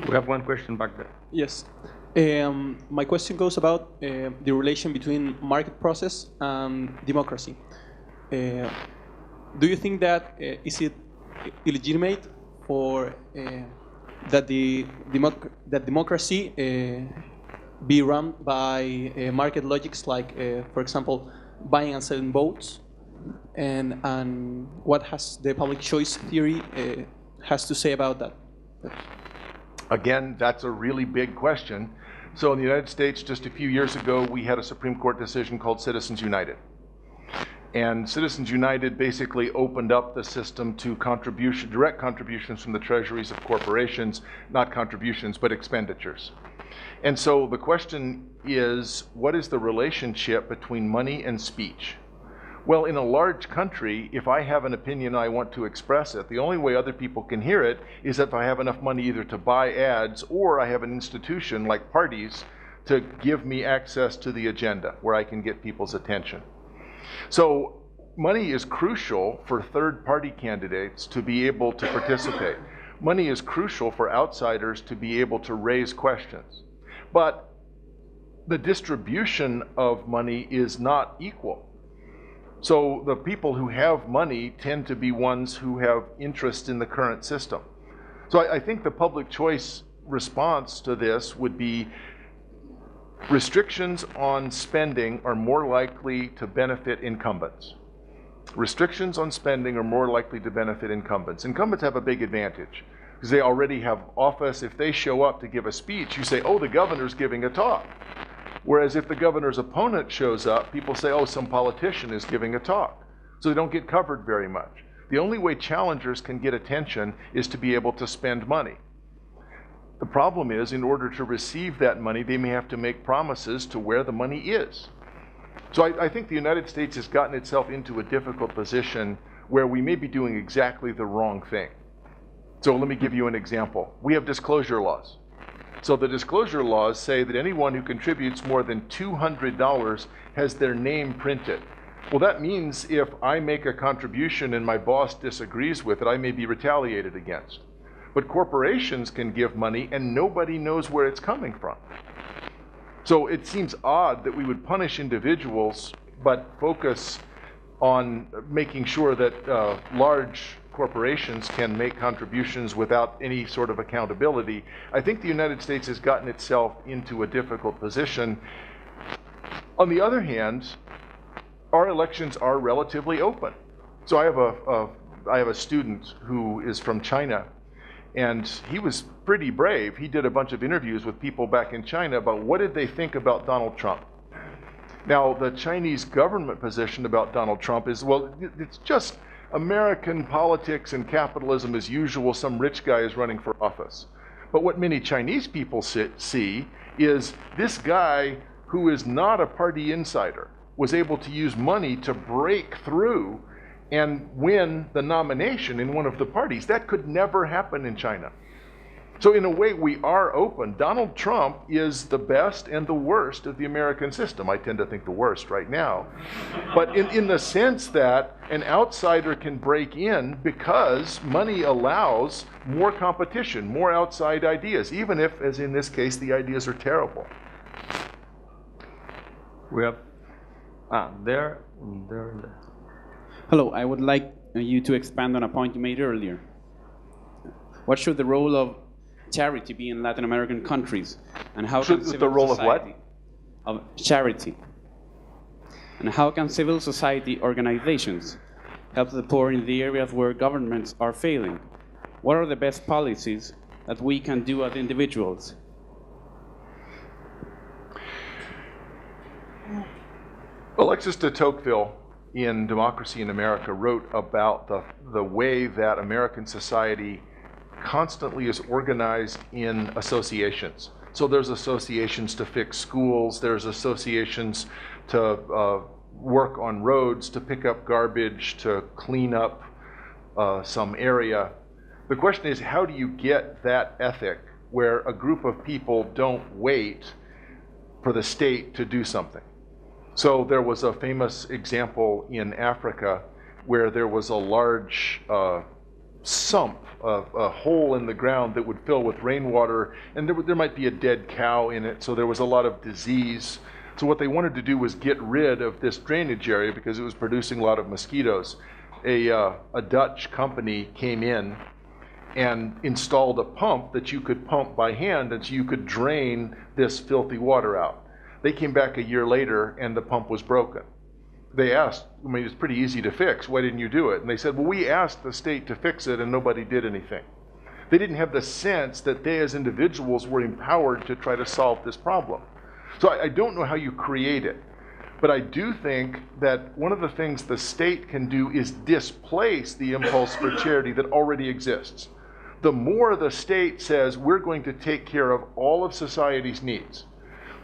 We have one question back there. Yes. My question goes about the relation between market process and democracy. Do you think that is it illegitimate for that democracy be run by market logics, like, for example, buying and selling votes, and what has the public choice theory has to say about that? Again, that's a really big question. So in the United States, just a few years ago, we had a Supreme Court decision called Citizens United. And Citizens United basically opened up the system to direct contributions from the treasuries of corporations, not contributions, but expenditures. And so the question is, what is the relationship between money and speech? Well, in a large country, if I have an opinion and I want to express it, the only way other people can hear it is if I have enough money either to buy ads or I have an institution like parties to give me access to the agenda where I can get people's attention. So money is crucial for third-party candidates to be able to participate. Money is crucial for outsiders to be able to raise questions. But the distribution of money is not equal. So the people who have money tend to be ones who have interest in the current system. So I think the public choice response to this would be restrictions on spending are more likely to benefit incumbents. Restrictions on spending are more likely to benefit incumbents. Incumbents have a big advantage because they already have office. If they show up to give a speech, you say, oh, the governor's giving a talk. Whereas if the governor's opponent shows up, people say, oh, some politician is giving a talk. So they don't get covered very much. The only way challengers can get attention is to be able to spend money. The problem is, in order to receive that money, they may have to make promises to where the money is. So I think the United States has gotten itself into a difficult position where we may be doing exactly the wrong thing. So let me give you an example. We have disclosure laws. So the disclosure laws say that anyone who contributes more than $200 has their name printed. Well, that means if I make a contribution and my boss disagrees with it, I may be retaliated against. But corporations can give money and nobody knows where it's coming from. So it seems odd that we would punish individuals but focus on making sure that large corporations can make contributions without any sort of accountability. I think the United States has gotten itself into a difficult position. On the other hand, our elections are relatively open. So I have a student who is from China, and he was pretty brave. He did a bunch of interviews with people back in China about what did they think about Donald Trump. Now, the Chinese government position about Donald Trump is, well, it's just American politics and capitalism as usual. Some rich guy is running for office. But what many Chinese people see is this guy who is not a party insider was able to use money to break through and win the nomination in one of the parties. That could never happen in China. So in a way, we are open. Donald Trump is the best and the worst of the American system. I tend to think the worst right now. But in the sense that an outsider can break in because money allows more competition, more outside ideas, even if, as in this case, the ideas are terrible. We have, there. Hello, I would like you to expand on a point you made earlier. What should the role of charity be in Latin American countries, and how can the role of what? Of charity, and how can civil society organizations help the poor in the areas where governments are failing? What are the best policies that we can do as individuals? Alexis de Tocqueville in Democracy in America wrote about the way that American society constantly is organized in associations. So there's associations to fix schools, there's associations to work on roads, to pick up garbage, to clean up some area. The question is, how do you get that ethic where a group of people don't wait for the state to do something? So there was a famous example in Africa where there was a large sump, a hole in the ground that would fill with rainwater, and there might be a dead cow in it, so there was a lot of disease. So what they wanted to do was get rid of this drainage area because it was producing a lot of mosquitoes. A Dutch company came in and installed a pump that you could pump by hand, and so you could drain this filthy water out. They came back a year later and the pump was broken. They asked, I mean, it's pretty easy to fix, why didn't you do it? And they said, well, we asked the state to fix it and nobody did anything. They didn't have the sense that they as individuals were empowered to try to solve this problem. So I don't know how you create it, but I do think that one of the things the state can do is displace the impulse for charity that already exists. The more the state says, we're going to take care of all of society's needs,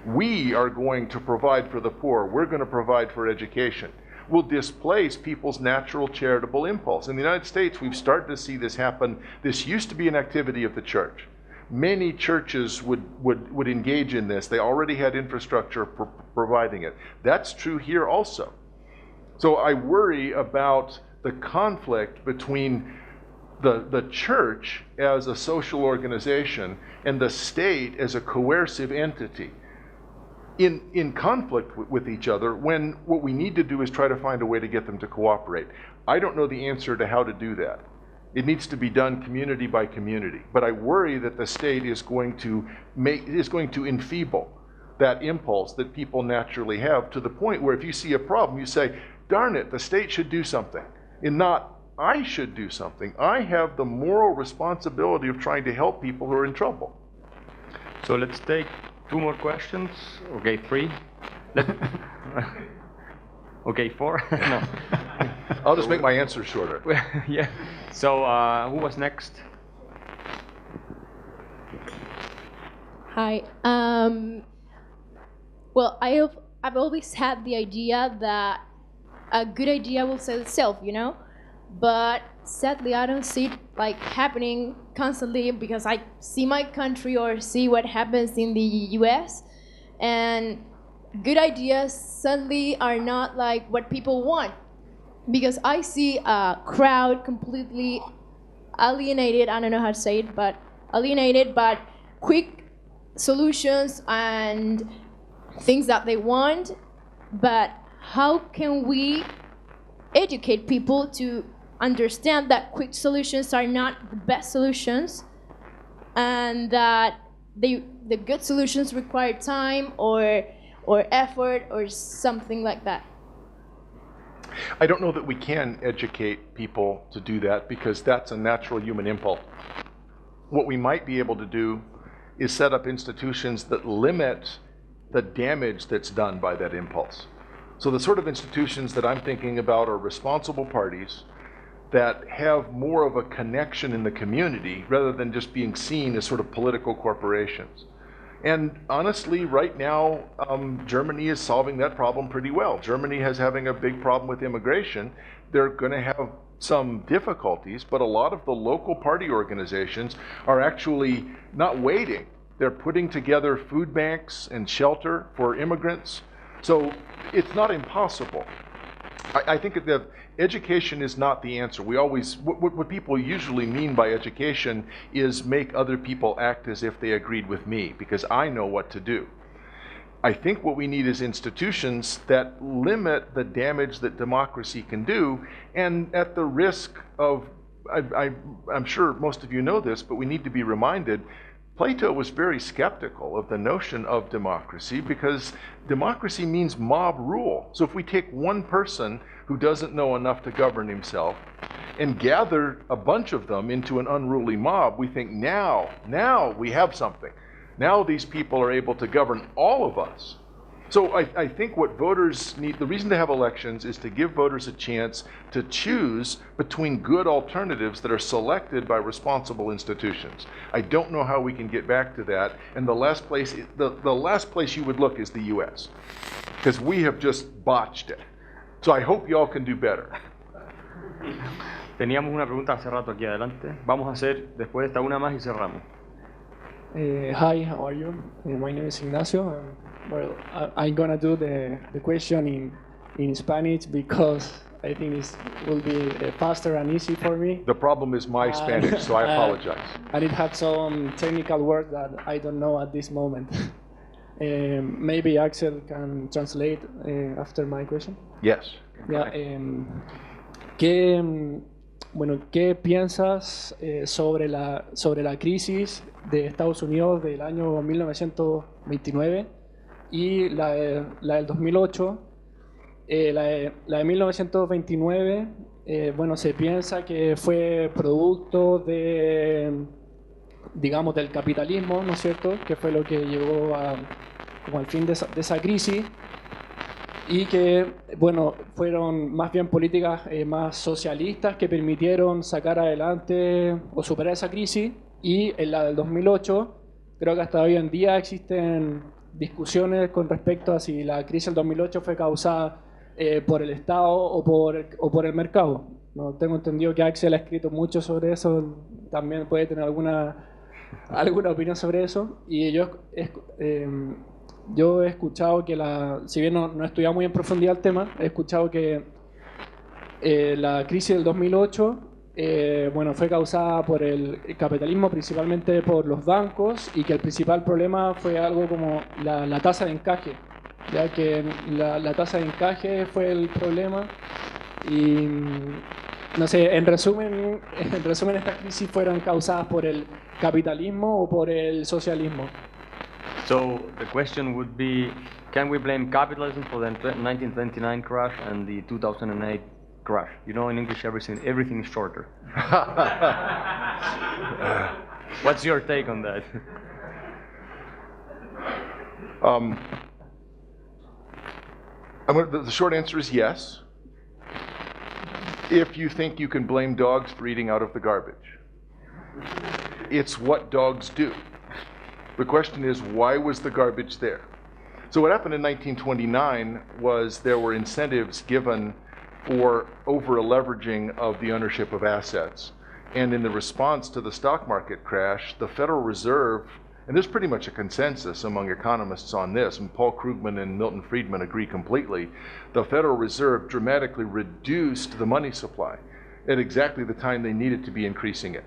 we are going to provide for the poor, we're going to provide for education, will displace people's natural charitable impulse. In the United States, we've started to see this happen. This used to be an activity of the church. Many churches would engage in this. They already had infrastructure for providing it. That's true here also. So I worry about the conflict between the church as a social organization and the state as a coercive entity in conflict with each other, when what we need to do is try to find a way to get them to cooperate. I don't know the answer to how to do that. It needs to be done community by community. But I worry that the state is going to enfeeble that impulse that people naturally have, to the point where if you see a problem, you say, darn it, the state should do something, and not I should do something. I have the moral responsibility of trying to help people who are in trouble. So let's take 2 more questions. Okay, 3. Okay, 4. No. I'll just make my answer shorter. Yeah. So who was next? Hi. Well, I've always had the idea that a good idea will sell itself, you know? But sadly, I don't see it like happening constantly, because I see my country or see what happens in the US, and good ideas suddenly are not like what people want, because I see a crowd completely alienated, I don't know how to say it, but alienated by quick solutions and things that they want. But how can we educate people to understand that quick solutions are not the best solutions, and that the good solutions require time or effort or something like that? I don't know that we can educate people to do that, because that's a natural human impulse. What we might be able to do is set up institutions that limit the damage that's done by that impulse. So the sort of institutions that I'm thinking about are responsible parties that have more of a connection in the community rather than just being seen as sort of political corporations. And honestly, right now, Germany is solving that problem pretty well. Germany is having a big problem with immigration. They're going to have some difficulties, but a lot of the local party organizations are actually not waiting. They're putting together food banks and shelter for immigrants. So it's not impossible. I think that education is not the answer. We always, what people usually mean by education is make other people act as if they agreed with me, because I know what to do. I think what we need is institutions that limit the damage that democracy can do, and at the risk of, I'm sure most of you know this, but we need to be reminded, Plato was very skeptical of the notion of democracy, because democracy means mob rule. So if we take one person who doesn't know enough to govern himself and gather a bunch of them into an unruly mob, we think now we have something. Now these people are able to govern all of us. So I think what voters need, the reason to have elections is to give voters a chance to choose between good alternatives that are selected by responsible institutions. I don't know how we can get back to that, and the last place you would look is the US, because we have just botched it. So I hope y'all can do better. Teníamos una pregunta hace rato aquí adelante. Vamos a hacer después de esta una más y cerramos. Hi, how are you? My name is Ignacio. Well, I'm gonna do the question in Spanish because I think it will be faster and easy for me. The problem is my Spanish, so I apologize. And it had some technical words that I don't know at this moment. Maybe Axel can translate after my question. Yes. Yeah, ¿qué piensas sobre la crisis de Estados Unidos del año 1929 y la del 2008? La de 1929, bueno, se piensa que fue producto de, digamos, del capitalismo, ¿no es cierto?, que fue lo que llevó como al fin de esa crisis, y que, bueno, fueron más bien políticas más socialistas que permitieron sacar adelante o superar esa crisis. Y en la del 2008, creo que hasta hoy en día existen discusiones con respecto a si la crisis del 2008 fue causada por el Estado o por el mercado. No tengo entendido que Axel ha escrito mucho sobre eso, también puede tener alguna opinión sobre eso. Y yo he escuchado que, si bien no he estudiado muy en profundidad el tema, he escuchado que la crisis del 2008 bueno, fue causada por el capitalismo, principalmente por los bancos, y que el principal problema fue algo como la tasa de encaje, ya que la tasa de encaje fue el problema. Y no sé, en resumen estas crisis fueron causadas por el capitalismo o por el socialismo. So the question would be, can we blame capitalism for the 1929 crash and the 2008 crash? You know, in English, everything is shorter. What's your take on that? The short answer is yes, if you think you can blame dogs for eating out of the garbage. It's what dogs do. The question is, why was the garbage there? So what happened in 1929 was there were incentives given for over-leveraging of the ownership of assets. And in the response to the stock market crash, the Federal Reserve, and there's pretty much a consensus among economists on this, and Paul Krugman and Milton Friedman agree completely, the Federal Reserve dramatically reduced the money supply at exactly the time they needed to be increasing it.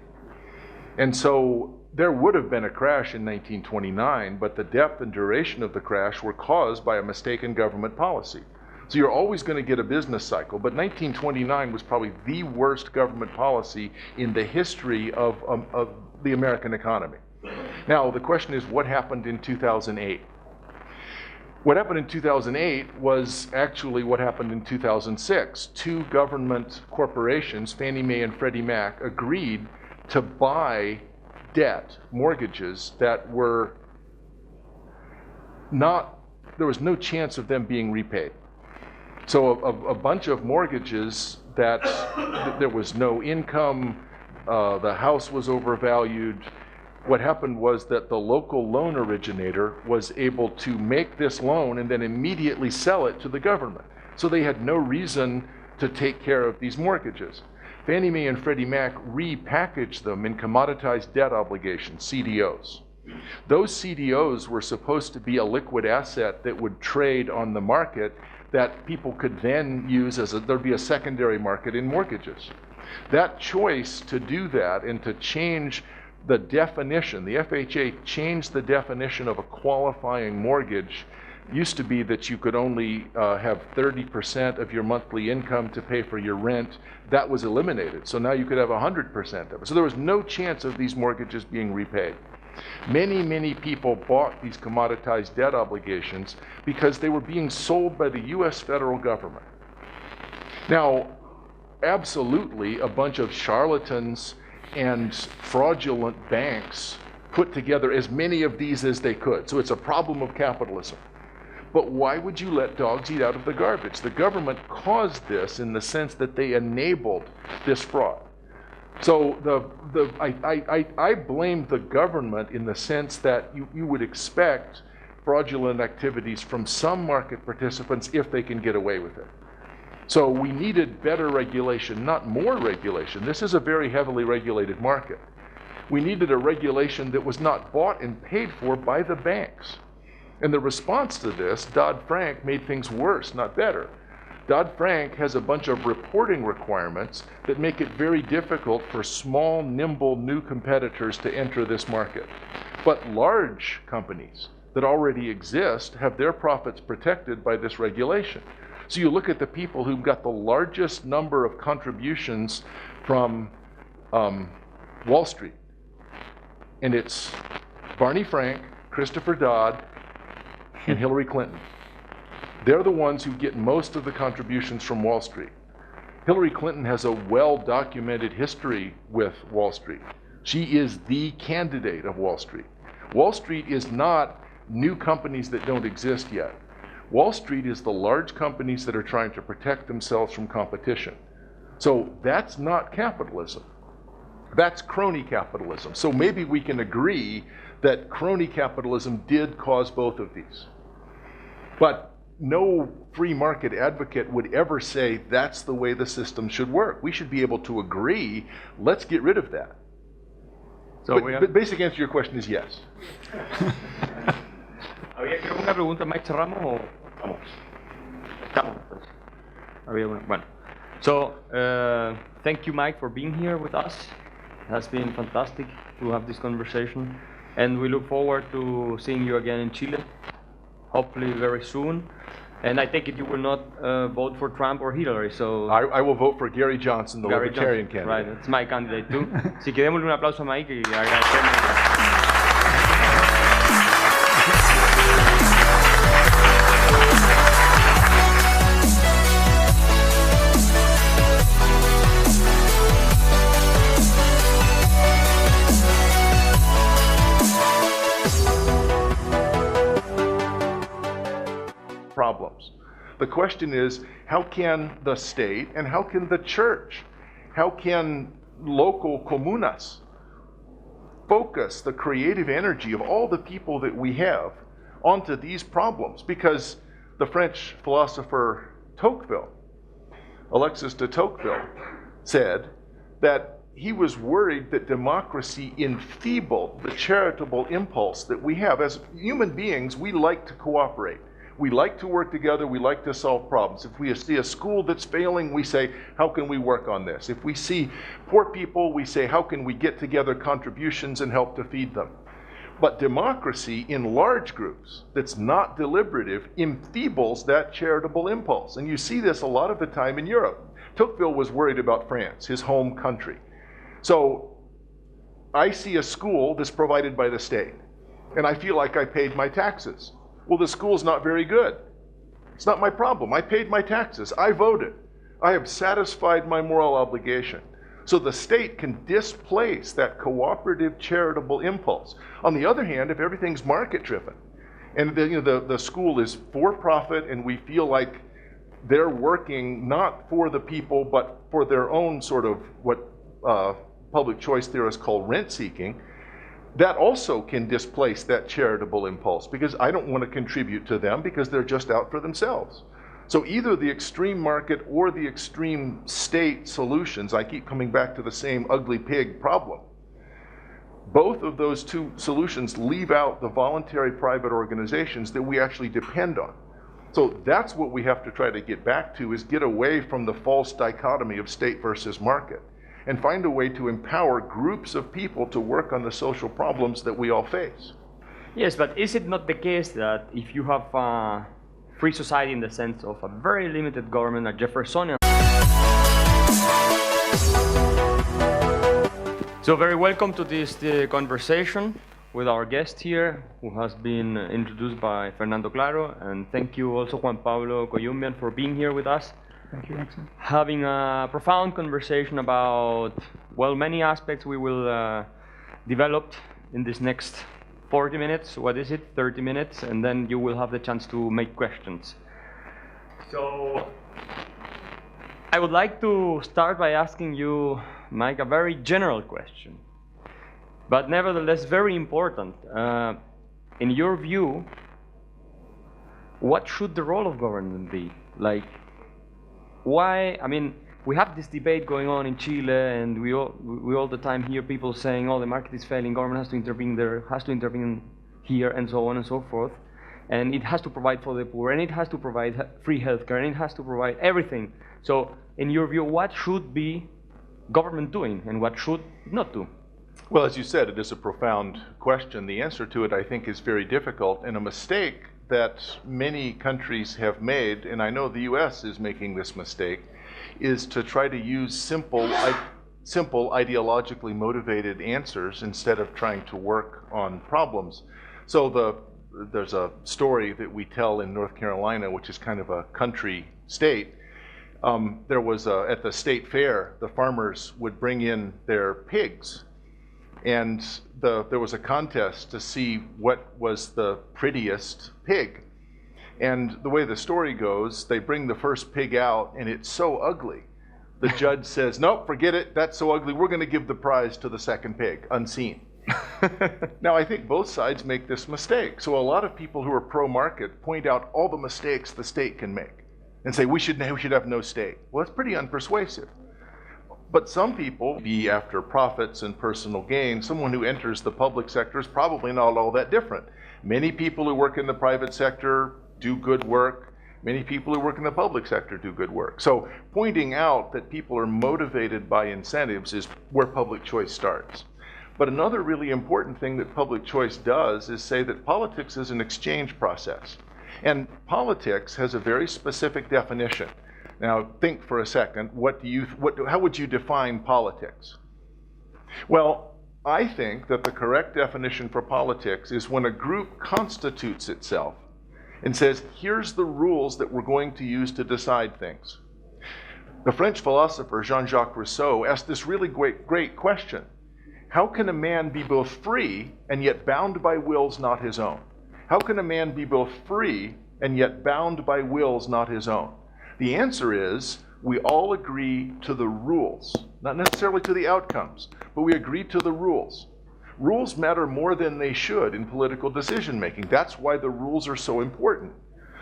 And so there would have been a crash in 1929, but the depth and duration of the crash were caused by a mistaken government policy. So you're always going to get a business cycle, but 1929 was probably the worst government policy in the history of the American economy. Now, the question is, what happened in 2008? What happened in 2008 was actually what happened in 2006. Two government corporations, Fannie Mae and Freddie Mac, agreed to buy debt, mortgages that were not, there was no chance of them being repaid. So a bunch of mortgages that there was no income, the house was overvalued. What happened was that the local loan originator was able to make this loan and then immediately sell it to the government. So they had no reason to take care of these mortgages. Fannie Mae and Freddie Mac repackaged them in commoditized debt obligations, CDOs. Those CDOs were supposed to be a liquid asset that would trade on the market that people could then use as there'd be a secondary market in mortgages. That choice to do that and to change the definition, the FHA changed the definition of a qualifying mortgage. Used to be that you could only have 30% of your monthly income to pay for your rent. That was eliminated. So now you could have 100% of it. So there was no chance of these mortgages being repaid. Many, many people bought these commoditized debt obligations because they were being sold by the US federal government. Now, absolutely a bunch of charlatans and fraudulent banks put together as many of these as they could. So it's a problem of capitalism. But why would you let dogs eat out of the garbage? The government caused this in the sense that they enabled this fraud. So I blame the government in the sense that you would expect fraudulent activities from some market participants if they can get away with it. So we needed better regulation, not more regulation. This is a very heavily regulated market. We needed a regulation that was not bought and paid for by the banks. And the response to this, Dodd-Frank made things worse, not better. Dodd-Frank has a bunch of reporting requirements that make it very difficult for small, nimble, new competitors to enter this market. But large companies that already exist have their profits protected by this regulation. So you look at the people who've got the largest number of contributions from Wall Street, and it's Barney Frank, Christopher Dodd, and Hillary Clinton. They're the ones who get most of the contributions from Wall Street. Hillary Clinton has a well-documented history with Wall Street. She is the candidate of Wall Street. Wall Street is not new companies that don't exist yet. Wall Street is the large companies that are trying to protect themselves from competition. So that's not capitalism. That's crony capitalism. So maybe we can agree that crony capitalism did cause both of these. But no free market advocate would ever say that's the way the system should work. We should be able to agree, let's get rid of that. So but basic answer to your question is yes. ¿Había alguna pregunta más? ¿Cerramos o vamos? Estamos. Había una. Bueno. So, thank you, Mike, for being here with us. It has been fantastic to have this conversation. And we look forward to seeing you again in Chile, hopefully very soon. And I take it you will not vote for Trump or Hillary, so... I will vote for Gary Johnson, the Libertarian candidate. Right, that's my candidate too. Así que démosle un aplauso a Mike y agradecemos. Problems. The question is, how can the state and how can the church, how can local comunas focus the creative energy of all the people that we have onto these problems? Because the French philosopher Tocqueville, Alexis de Tocqueville, said that he was worried that democracy enfeebled the charitable impulse that we have. As human beings, we like to cooperate. We like to work together, we like to solve problems. If we see a school that's failing, we say, how can we work on this? If we see poor people, we say, how can we get together contributions and help to feed them? But democracy in large groups that's not deliberative enfeebles that charitable impulse. And you see this a lot of the time in Europe. Tocqueville was worried about France, his home country. So I see a school that's provided by the state, and I feel like I paid my taxes. Well, the school's not very good. It's not my problem. I paid my taxes. I voted. I have satisfied my moral obligation. So the state can displace that cooperative charitable impulse. On the other hand, if everything's market-driven, and the school is for-profit, and we feel like they're working not for the people, but for their own sort of what public choice theorists call rent-seeking, that also can displace that charitable impulse, because I don't want to contribute to them because they're just out for themselves. So either the extreme market or the extreme state solutions, I keep coming back to the same ugly pig problem. Both of those two solutions leave out the voluntary private organizations that we actually depend on. So that's what we have to try to get back to, is get away from the false dichotomy of state versus market, and find a way to empower groups of people to work on the social problems that we all face. Yes, but is it not the case that if you have a free society in the sense of a very limited government, a Jeffersonian? So very welcome to this conversation with our guest here, who has been introduced by Fernando Claro, and thank you also Juan Pablo Coyumbian for being here with us. Thank you, Axel. Having a profound conversation about, well, many aspects we will develop in this next 40 minutes, what is it, 30 minutes, and then you will have the chance to make questions. So I would like to start by asking you, Mike, a very general question, but nevertheless very important. In your view, what should the role of government be? Like, why, I mean, we have this debate going on in Chile, and we all the time hear people saying, oh, the market is failing, government has to intervene there, has to intervene here, and so on and so forth. And it has to provide for the poor, and it has to provide free healthcare, and it has to provide everything. So, in your view, what should be government doing, and what should not do? Well, as you said, it is a profound question. The answer to it, I think, is very difficult, and a mistake that many countries have made, and I know the US is making this mistake, is to try to use simple ideologically motivated answers instead of trying to work on problems. So there's a story that we tell in North Carolina, which is kind of a country state. There was at the state fair, the farmers would bring in their pigs, and there was a contest to see what was the prettiest pig. And the way the story goes, they bring the first pig out, and it's so ugly. The judge says, nope, forget it, that's so ugly, we're going to give the prize to the second pig, unseen. Now, I think both sides make this mistake. So a lot of people who are pro-market point out all the mistakes the state can make and say, we should have no state. Well, that's pretty unpersuasive. But some people, be after profits and personal gain, someone who enters the public sector is probably not all that different. Many people who work in the private sector do good work. Many people who work in the public sector do good work. So pointing out that people are motivated by incentives is where public choice starts. But another really important thing that public choice does is say that politics is an exchange process. And politics has a very specific definition. Now think for a second, how would you define politics? Well, I think that the correct definition for politics is when a group constitutes itself and says, here's the rules that we're going to use to decide things. The French philosopher Jean-Jacques Rousseau asked this really great question. How can a man be both free and yet bound by wills not his own? How can a man be both free and yet bound by wills not his own? The answer is, we all agree to the rules, not necessarily to the outcomes, but we agree to the rules. Rules matter more than they should in political decision making. That's why the rules are so important.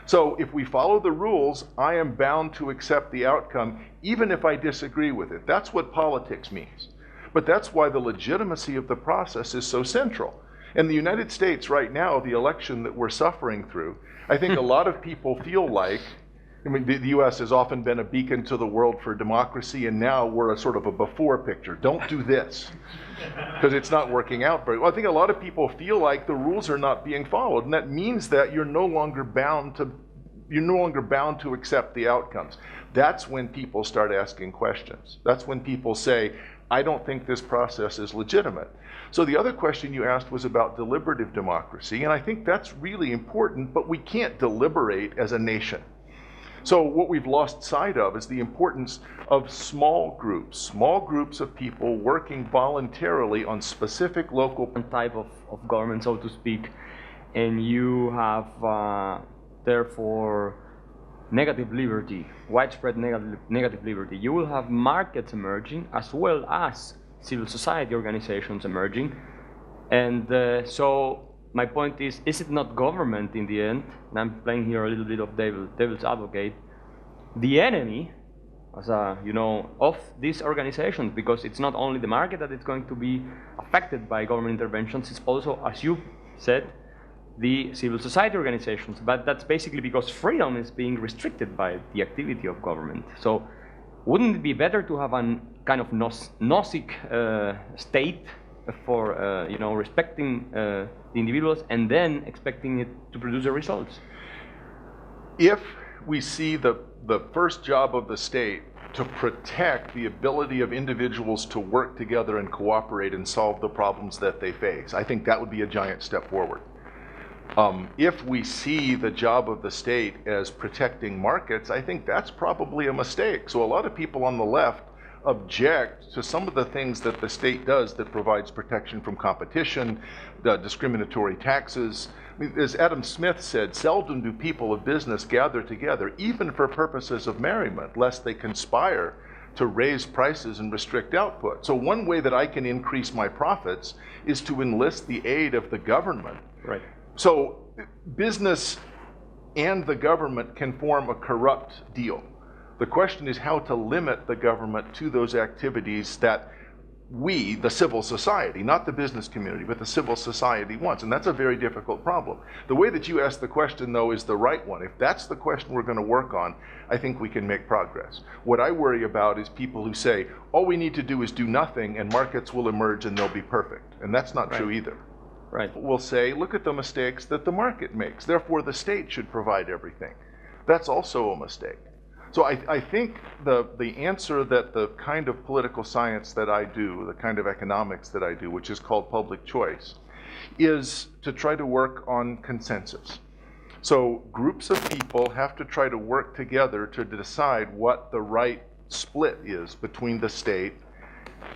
So if we follow the rules, I am bound to accept the outcome, even if I disagree with it. That's what politics means. But that's why the legitimacy of the process is so central. In the United States right now, the election that we're suffering through, I think a lot of people feel like, I mean, the US has often been a beacon to the world for democracy, and now we're a sort of a before picture. Don't do this. because it's not working out very well. I think a lot of people feel like the rules are not being followed, and that means that you're no longer bound to accept the outcomes. That's when people start asking questions. That's when people say, I don't think this process is legitimate. So the other question you asked was about deliberative democracy, and I think that's really important, but we can't deliberate as a nation. So what we've lost sight of is the importance of small groups of people working voluntarily on specific local type of government, so to speak, and you have therefore negative liberty, widespread negative liberty. You will have markets emerging as well as civil society organizations emerging. And so my point is it not government in the end, and I'm playing here a little bit of devil's advocate, the enemy, as of these organizations, because it's not only the market that is going to be affected by government interventions, it's also, as you said, the civil society organizations, but that's basically because freedom is being restricted by the activity of government. So wouldn't it be better to have a kind of gnostic state for respecting the individuals and then expecting it to produce the results? If we see the first job of the state to protect the ability of individuals to work together and cooperate and solve the problems that they face, I think that would be a giant step forward. If we see the job of the state as protecting markets, I think that's probably a mistake. So a lot of people on the left object to some of the things that the state does that provides protection from competition, the discriminatory taxes. I mean, as Adam Smith said, seldom do people of business gather together, even for purposes of merriment, lest they conspire to raise prices and restrict output. So one way that I can increase my profits is to enlist the aid of the government. Right. So business and the government can form a corrupt deal. The question is how to limit the government to those activities that we, the civil society, not the business community, but the civil society wants. And that's a very difficult problem. The way that you asked the question, though, is the right one. If that's the question we're going to work on, I think we can make progress. What I worry about is people who say, all we need to do is do nothing and markets will emerge and they'll be perfect. And that's not true either. Right. We'll say, look at the mistakes that the market makes. Therefore, the state should provide everything. That's also a mistake. So I think the answer that the kind of political science that I do, the kind of economics that I do, which is called public choice, is to try to work on consensus. So groups of people have to try to work together to decide what the right split is between the state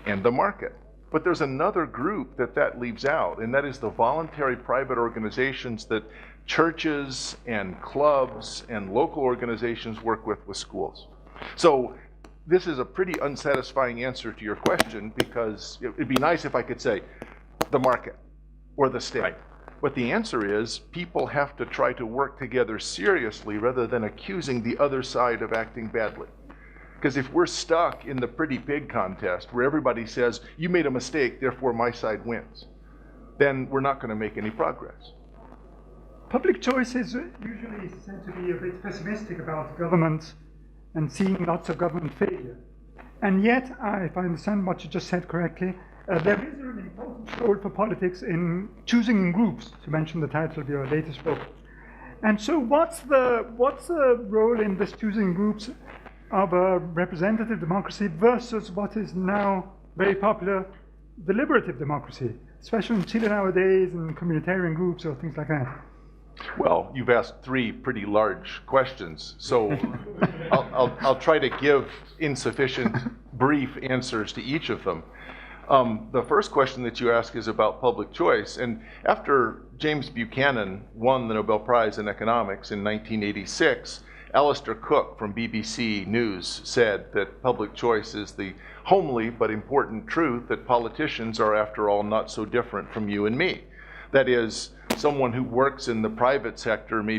and the market. But there's another group that leaves out, and that is the voluntary private organizations that churches and clubs and local organizations work with schools. So this is a pretty unsatisfying answer to your question, because it'd be nice if I could say the market or the state. Right. But the answer is people have to try to work together seriously rather than accusing the other side of acting badly. Because if we're stuck in the pretty pig contest where everybody says, you made a mistake, therefore my side wins, then we're not going to make any progress. Public choice is usually said to be a bit pessimistic about government and seeing lots of government failure. And yet, if I understand what you just said correctly, there is an important role for politics in choosing in groups, to mention the title of your latest book. And so what's the role in this choosing groups of a representative democracy versus what is now very popular, deliberative democracy, especially in Chile nowadays, and communitarian groups or things like that? Well, you've asked three pretty large questions, so I'll try to give insufficient brief answers to each of them. The first question that you ask is about public choice, and after James Buchanan won the Nobel Prize in Economics in 1986, Alistair Cook from BBC News said that public choice is the homely but important truth that politicians are, after all, not so different from you and me. That is, someone who works in the private sector may